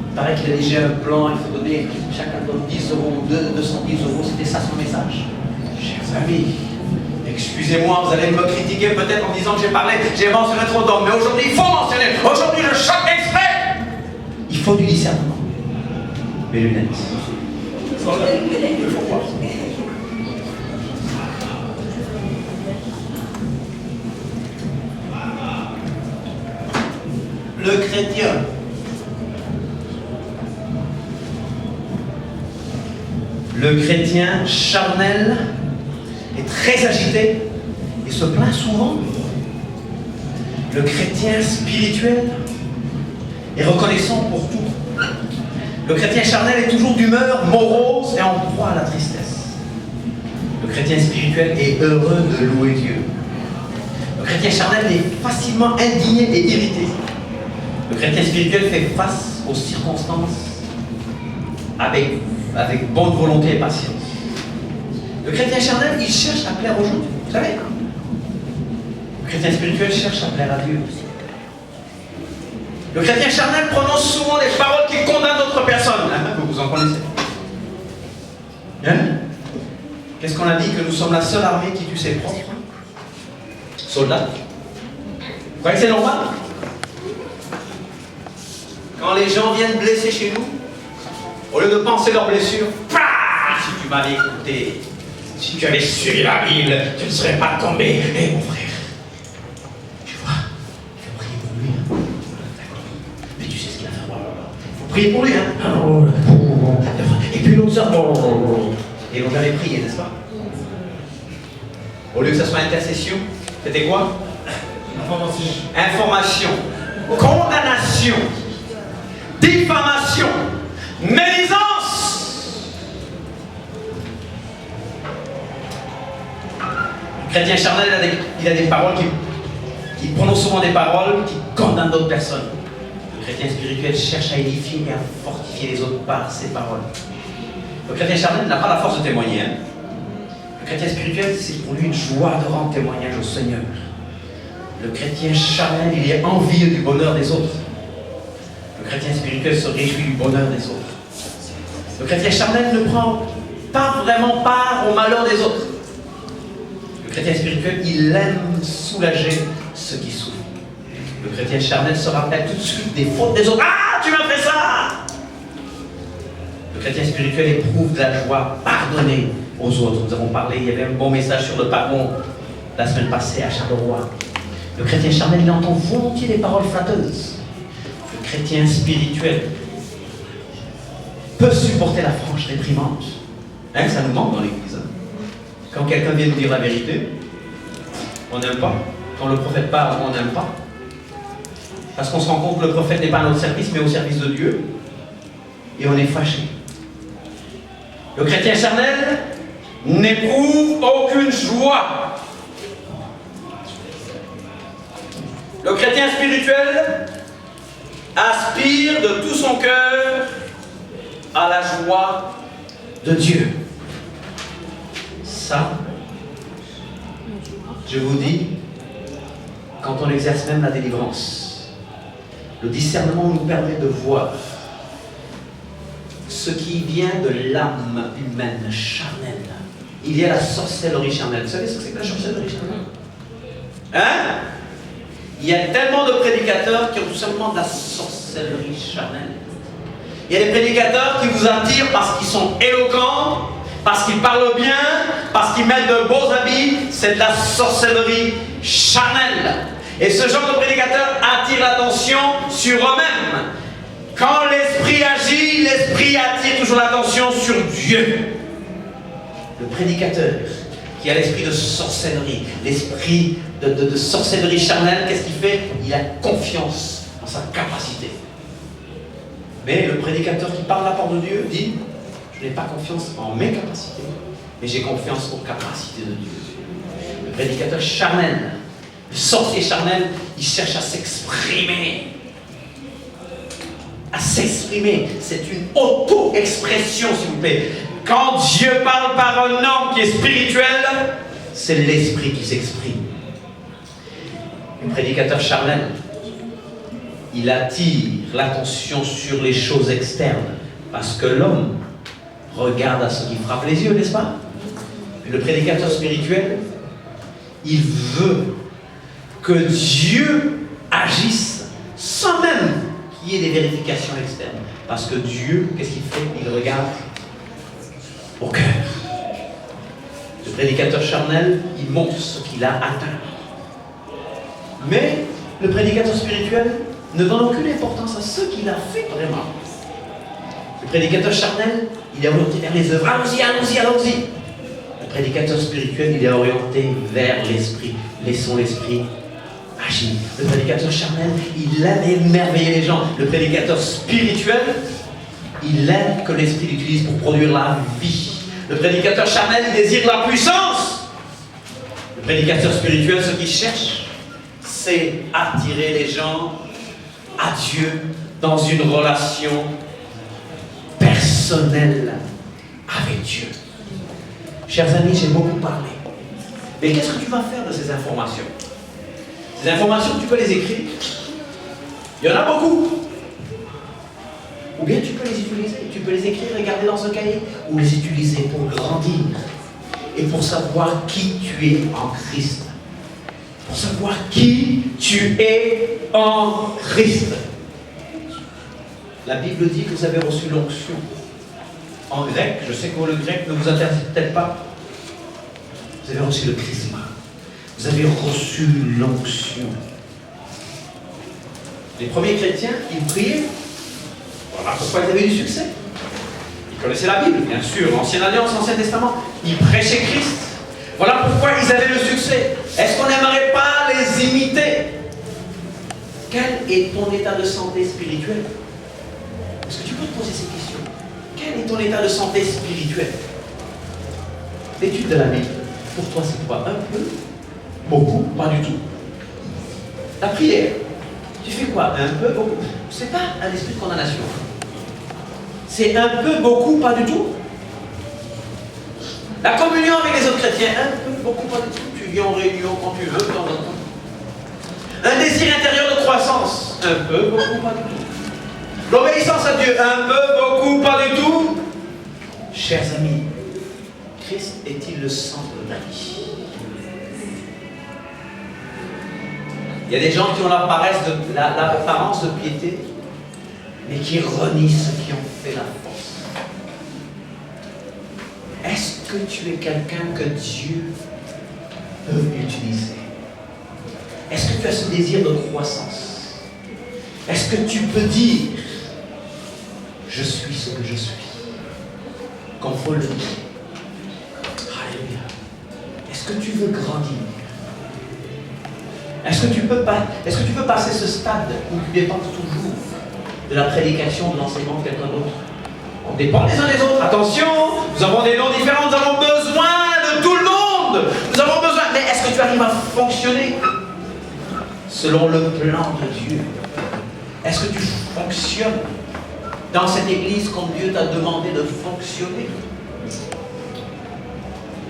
Il paraît qu'il a déjà un plan, il faut donner, chacun donne 10 euros, 210 euros, c'était ça son message. Chers amis, excusez-moi, vous allez me critiquer peut-être en disant que j'ai mentionné trop d'hommes, mais aujourd'hui il faut mentionner, aujourd'hui je choque exprès. Il faut du discernement. Mes lunettes. Il faut voir. Le chrétien charnel est très agité et se plaint souvent. Le chrétien spirituel est reconnaissant pour tout. Le chrétien charnel est toujours d'humeur morose et en proie à la tristesse. Le chrétien spirituel est heureux de louer Dieu. Le chrétien charnel est facilement indigné et irrité. Le chrétien spirituel fait face aux circonstances avec bonne volonté et patience. Le chrétien charnel, il cherche à plaire aux gens, vous savez. Le chrétien spirituel cherche à plaire à Dieu. Le chrétien charnel prononce souvent des paroles qui condamnent d'autres personnes. Vous en connaissez. Hein? Qu'est-ce qu'on a dit? Que nous sommes la seule armée qui tue ses propres soldats. Vous croyez que c'est normal? Quand les gens viennent blesser chez nous, au lieu de penser leurs blessures, si tu m'avais écouté, si tu avais suivi la Bible, tu ne serais pas tombé. Eh mon frère, tu vois, il faut prier pour lui. Hein. Mais tu sais ce qu'il a fait. Il faut prier pour lui. Hein. Et puis l'autre sort. Et on avait prié, n'est-ce pas? Au lieu que ça soit intercession, c'était quoi? Information. Condamnation. Diffamation, médisance. Le chrétien charnel, il a des paroles qui prononce souvent des paroles qui condamnent d'autres personnes. Le chrétien spirituel cherche à édifier et à fortifier les autres par ses paroles. Le chrétien charnel n'a pas la force de témoigner. Hein. Le chrétien spirituel, c'est pour lui une joie de rendre témoignage au Seigneur. Le chrétien charnel, il est envieux du bonheur des autres. Le chrétien spirituel se réjouit du bonheur des autres. Le chrétien charnel ne prend pas vraiment part au malheur des autres. Le chrétien spirituel, il aime soulager ceux qui souffrent. Le chrétien charnel se rappelle tout de suite des fautes des autres. Ah, tu m'as fait ça! Le chrétien spirituel éprouve de la joie pardonner aux autres. Nous avons parlé, il y avait un bon message sur le pardon la semaine passée à Charleroi. Le chrétien charnel, il entend volontiers des paroles flatteuses. Le chrétien spirituel peut supporter la franche réprimande. Hein, ça nous manque dans l'église. Hein. Quand quelqu'un vient nous dire la vérité, on n'aime pas. Quand le prophète parle, on n'aime pas. Parce qu'on se rend compte que le prophète n'est pas à notre service, mais au service de Dieu. Et on est fâché. Le chrétien charnel n'éprouve aucune joie. Le chrétien spirituel aspire de tout son cœur à la joie de Dieu. Ça, je vous dis, quand on exerce même la délivrance, le discernement nous permet de voir ce qui vient de l'âme humaine charnelle. Il y a la sorcellerie charnelle. Vous savez ce que c'est que la sorcellerie charnelle? Hein? Il y a tellement de prédicateurs qui ont tout simplement de la sorcellerie charnelle. Il y a des prédicateurs qui vous attirent parce qu'ils sont éloquents, parce qu'ils parlent bien, parce qu'ils mettent de beaux habits. C'est de la sorcellerie charnelle. Et ce genre de prédicateurs attire l'attention sur eux-mêmes. Quand l'esprit agit, l'esprit attire toujours l'attention sur Dieu. Le prédicateur qui a l'esprit de sorcellerie, l'esprit de sorcellerie charnelle, qu'est-ce qu'il fait? Il a confiance en sa capacité. Mais le prédicateur qui parle la parole de Dieu dit, je n'ai pas confiance en mes capacités, mais j'ai confiance aux capacités de Dieu. Le prédicateur charnel, le sorcier charnel, il cherche à s'exprimer. À s'exprimer. C'est une auto-expression, s'il vous plaît. Quand Dieu parle par un homme qui est spirituel, c'est l'esprit qui s'exprime. Le prédicateur charnel, il attire l'attention sur les choses externes, parce que l'homme regarde à ce qui frappe les yeux, n'est-ce pas? Le prédicateur spirituel, il veut que Dieu agisse sans même qu'il y ait des vérifications externes. Parce que Dieu, qu'est-ce qu'il fait? Il regarde au cœur. Le prédicateur charnel, il montre ce qu'il a atteint. Mais le prédicateur spirituel ne donne aucune importance à ce qu'il a fait vraiment. Le prédicateur charnel, il est orienté vers les œuvres. Allons-y, allons-y, allons-y. Le prédicateur spirituel, il est orienté vers l'esprit. Laissons l'esprit agir. Le prédicateur charnel, il aime émerveiller les gens. Le prédicateur spirituel, il aime que l'esprit l'utilise pour produire la vie. Le prédicateur charnel, il désire la puissance. Le prédicateur spirituel, ce qu'il cherche, c'est attirer les gens à Dieu dans une relation personnelle avec Dieu. Chers amis, j'ai beaucoup parlé. Mais qu'est-ce que tu vas faire de ces informations? Ces informations, tu peux les écrire. Il y en a beaucoup. Ou bien tu peux les utiliser. Tu peux les écrire et garder dans un cahier. Ou les utiliser pour grandir. Et pour savoir qui tu es en Christ. Pour savoir qui tu es en Christ. La Bible dit que vous avez reçu l'onction. En grec, je sais que le grec ne vous intéresse peut-être pas. Vous avez reçu le chrisma. Vous avez reçu l'onction. Les premiers chrétiens, ils priaient. Voilà pourquoi ils avaient du succès. Ils connaissaient la Bible, bien sûr, l'Ancienne Alliance, l'Ancien Testament. Ils prêchaient Christ. Voilà pourquoi ils avaient le succès. Est-ce qu'on n'aimerait pas les imiter? Quel est ton état de santé spirituelle? Est-ce que tu peux te poser ces questions? Quel est ton état de santé spirituelle? L'étude de la Bible, pour toi, c'est quoi? Un peu? Beaucoup? Pas du tout. La prière, tu fais quoi? Un peu? Beaucoup? C'est pas un esprit de condamnation. C'est un peu, beaucoup, pas du tout. La communion avec les autres chrétiens, un peu, beaucoup, pas du tout. Tu viens en réunion quand tu veux, de temps en temps. Un désir intérieur de croissance, un peu, beaucoup, pas du tout. L'obéissance à Dieu, un peu, beaucoup, pas du tout. Chers amis, Christ est-il le centre de ta vie? Il y a des gens qui ont l'apparence de piété, mais qui renient ceux qui ont fait la force. Est-ce que tu es quelqu'un que Dieu peut utiliser? Est-ce que tu as ce désir de croissance? Est-ce que tu peux dire, je suis ce que je suis, comme Paul le dit? Alléluia. Est-ce que tu veux grandir? Est-ce que tu peux passer ce stade où tu dépends toujours de la prédication, de l'enseignement de quelqu'un d'autre? On dépend les uns des autres. Attention, nous avons des noms différents, nous avons besoin de tout le monde. Nous avons besoin. Mais est-ce que tu arrives à fonctionner selon le plan de Dieu? Est-ce que tu fonctionnes dans cette église comme Dieu t'a demandé de fonctionner?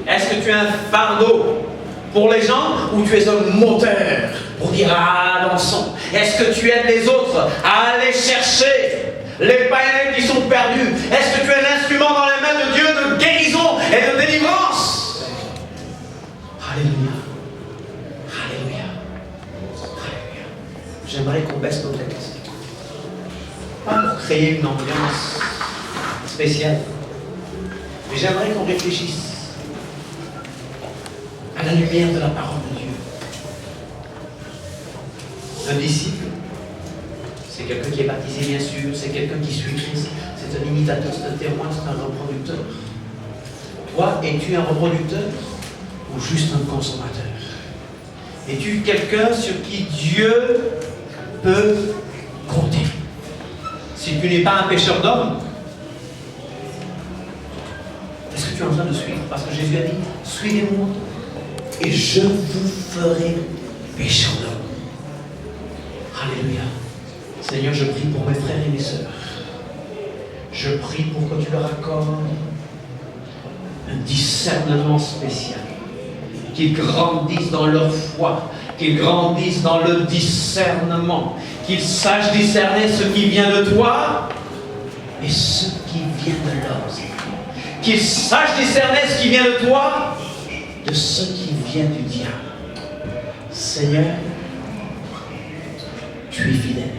Est-ce que tu es un fardeau pour les gens ou tu es un moteur pour dire avançons? Est-ce que tu aides les autres à aller chercher les païens qui sont perdus? Est-ce que tu es l'instrument dans les mains de Dieu de guérison et de délivrance? Alléluia. Alléluia. Alléluia. J'aimerais qu'on baisse nos têtes. Pas pour créer une ambiance spéciale, mais j'aimerais qu'on réfléchisse à la lumière de la parole de Dieu. Un disciple, c'est quelqu'un qui est baptisé, bien sûr, c'est quelqu'un qui suit Christ, c'est un imitateur, c'est un témoin, c'est un reproducteur. Toi, es-tu un reproducteur ou juste un consommateur? Es-tu quelqu'un sur qui Dieu peut compter? Si tu n'es pas un pécheur d'hommes, est-ce que tu es en train de suivre? Parce que Jésus a dit, suivez-moi et je vous ferai pécheur d'hommes. Alléluia. Seigneur, je prie pour mes frères et mes sœurs. Je prie pour que tu leur accordes un discernement spécial. Qu'ils grandissent dans leur foi, qu'ils grandissent dans le discernement, qu'ils sachent discerner ce qui vient de toi et ce qui vient de l'homme. Qu'ils sachent discerner ce qui vient de toi de ce qui vient du diable. Seigneur, tu es fidèle.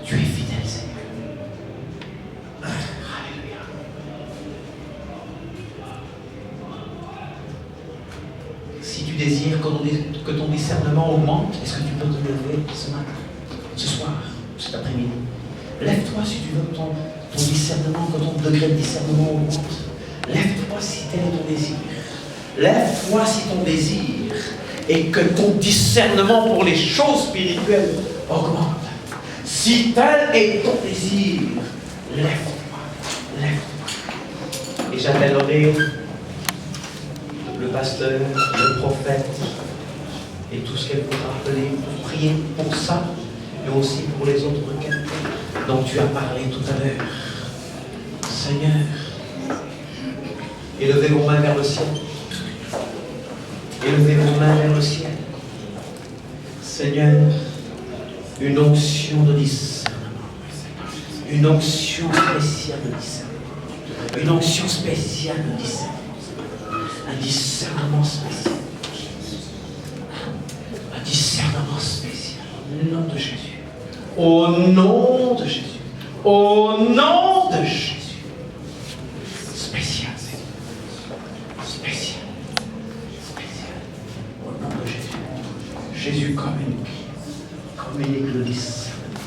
Tu es fidèle, Seigneur. Alléluia. Si tu désires que ton discernement augmente, est-ce que tu peux te lever ce matin, ce soir, cet après-midi? Lève-toi si tu veux que ton discernement, que ton degré de discernement augmente. Lève-toi si tel est ton désir. Lève-toi si ton désir et que ton discernement pour les choses spirituelles augmente. Si tel est ton désir, lève-toi, lève-toi. Et j'appellerai le pasteur, le prophète et tout ce qu'elle pourra appeler pour prier pour ça, mais aussi pour les autres requêtes dont tu as parlé tout à l'heure. Seigneur, élevez vos mains vers le ciel. Élevez vos mains vers le ciel. Seigneur, une onction de discernement. Une onction spéciale de discernement. Une onction spéciale de discernement. Un discernement spécial. Un discernement spécial. Au nom de Jésus. Au nom de Jésus. Au nom de Jésus. Spécial, Seigneur. Spécial. Spécial. Au nom de Jésus. Jésus communique. Communique le discernement.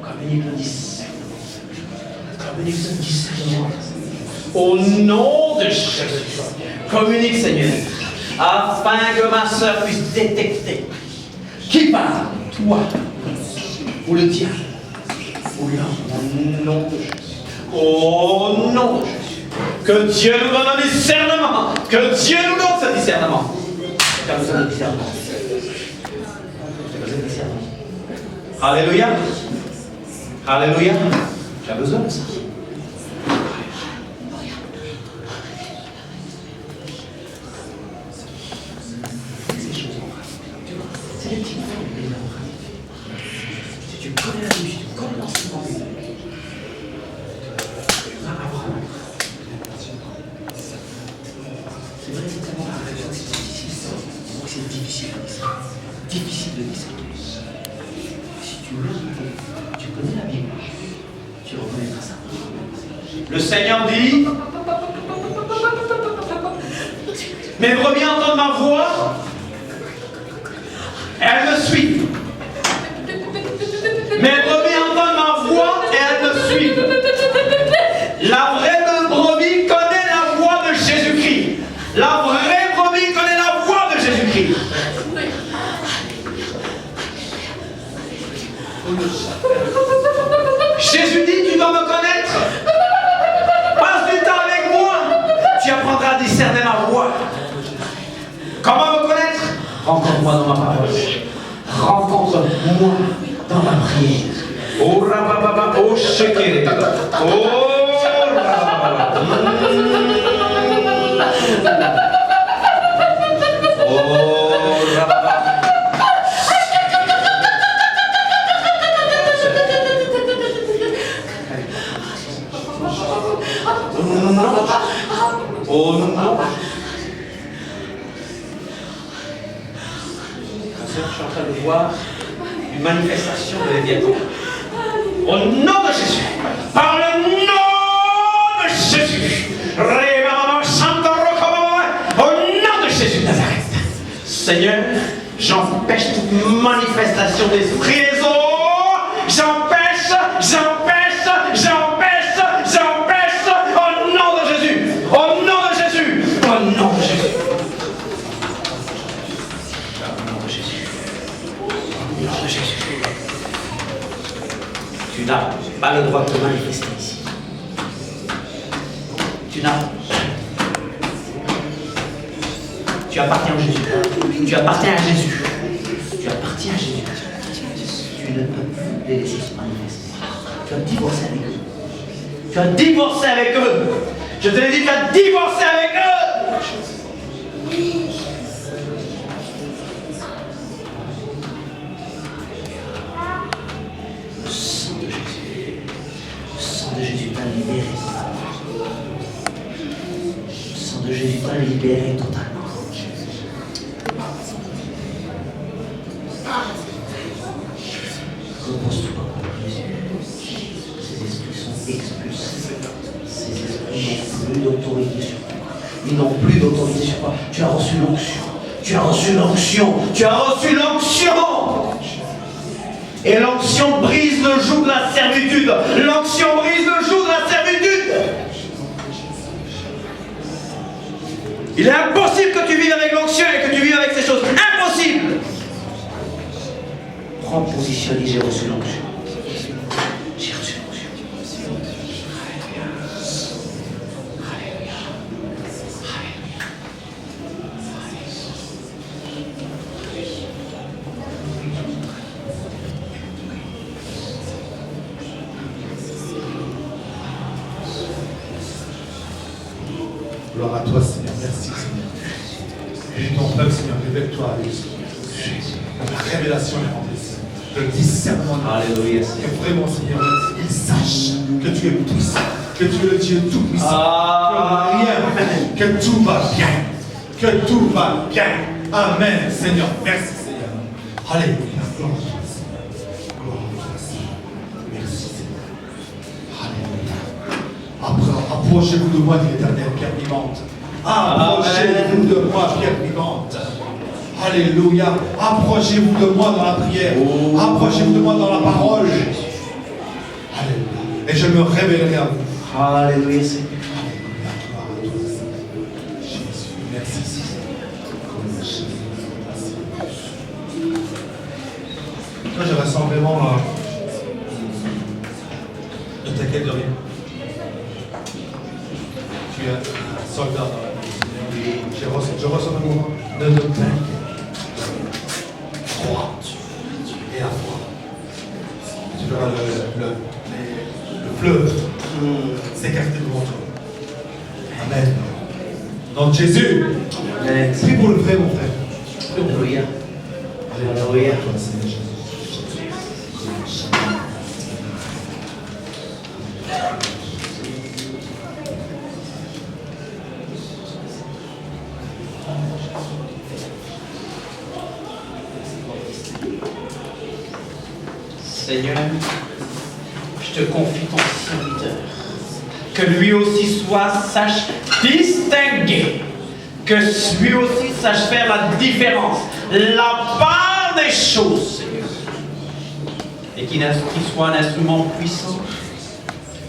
Communique le discernement. Communique le discernement. Au nom de Jésus. Communique, Seigneur, afin que ma soeur puisse détecter qui parle, toi ou le diable ou l'homme. Au nom de Jésus. Au nom de Jésus. Que Dieu nous donne un discernement. Que Dieu nous donne ce discernement. Tu as besoin de discernement. Tu as besoin de discernement. Alléluia. Alléluia. Tu as besoin de ça. C'est les petites formes de l'amour. Si tu connais la Bible, si tu connais l'enseignement biblique, tu vas apprendre. C'est vrai, c'est tellement c'est difficile de discerner. Difficile de discerner. Si tu lis, tu connais la Bible, tu reconnaîtras ça. Le Seigneur dit, Mes brebis entendent ma voix et elles me suivent. Mes brebis entendent ma voix et elles me suivent. La vraie brebis connaît la voix de Jésus-Christ. La vraie brebis connaît la voix de Jésus-Christ. Jésus dit, tu dois me connaître. Passe du temps avec moi. Tu apprendras à discerner ma voix. Comment me connaître? Rencontre-moi dans ma parole. Rencontre-moi dans ma prière. Oh rabababa, oh shekere. Oh rabababa. Oh rabababa. Oh non. Je suis en train de voir une manifestation de Léviathan. Au nom de Jésus, par le nom de Jésus, au nom de Jésus de Nazareth, Seigneur, j'empêche toute manifestation d'esprit des eaux, j'empêche, au nom de Jésus, au nom de Jésus, au nom de Jésus. Tu n'as pas le droit de te manifester ici. Tu appartiens à Jésus. Tu appartiens à Jésus. Tu appartiens à Jésus. Tu ne peux plus les laisser se manifester. Tu as divorcé avec eux. Tu as divorcé avec eux. Je te l'ai dit, tu as divorcé avec eux. Le sang de Jésus t'a libéré. Le sang de Jésus t'a libéré totalement. Repose-toi, Jésus. Ces esprits sont expulsés. Ces esprits n'ont plus d'autorité sur toi. Ils n'ont plus d'autorité sur toi. Tu as reçu l'onction. Tu as reçu l'onction. Tu as reçu l'onction. Et l'onction brise le joug de la servitude. L'onction brise le joug de la servitude. Il est impossible que tu vives avec l'onction et que tu vives avec ces choses. Impossible. Prends position et dis, j'ai reçu l'onction. J'ai reçu l'onction. Alléluia. Alléluia. Gloire à toi, Seigneur. Merci, Seigneur. Et ton peuple, Seigneur, révèle-toi avec ce la révélation est rentrée, Seigneur. Le discernement. Alléluia. Que vraiment, Seigneur, il sache que tu es puissant, que tu es le Dieu tout-puissant. Que tout va bien. Que tout va bien. Amen, Seigneur. Merci, Seigneur. Alléluia. Gloire à toi, Seigneur. Gloire à toi, Seigneur. Merci, Seigneur. Alléluia. Approchez-vous de moi, dit l'Éternel, pierre vivante. Approchez-vous de moi, pierre vivante. Alléluia. Approchez-vous de moi dans la prière. Approchez-vous de moi dans la parole. Alléluia. Et je me révélerai à vous. Alléluia, Seigneur. Alléluia. Gloire à toi, Seigneur. Jésus. Merci, Seigneur. Toi, je ressens vraiment. Ne t'inquiète de rien. Tu es un soldat dans la vie. Je ressens un mouvement de t'inquiète. Crois et la foi. Tu verras le fleuve s'écarter devant toi. Amen. Dans Jésus. Amen. Prie pour le vrai, mon frère. Alléluia. Alléluia. Toi, Seigneur Jésus. Seigneur, je te confie ton serviteur. Que lui aussi sache distinguer Que lui aussi sache faire la différence, la part des choses, Seigneur. Et qu'il soit un instrument puissant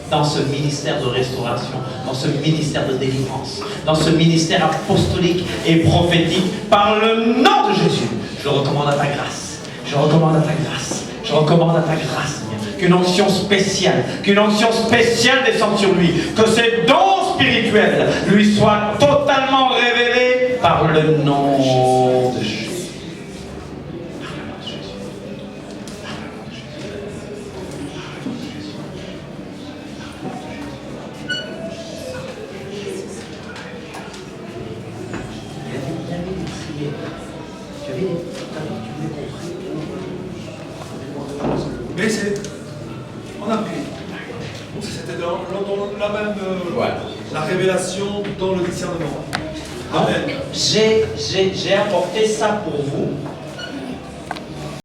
dans ce ministère de restauration, dans ce ministère de délivrance, dans ce ministère apostolique et prophétique, par le nom de Jésus. Je recommande à ta grâce, je recommande à ta grâce, je recommande à ta grâce, Seigneur, qu'une onction spéciale descende sur lui, que ces dons spirituels lui soient totalement révélés par le nom de Jésus. Mais c'est. On a pris. C'était dans la même. La révélation dans le discernement. Amen. J'ai apporté ça pour vous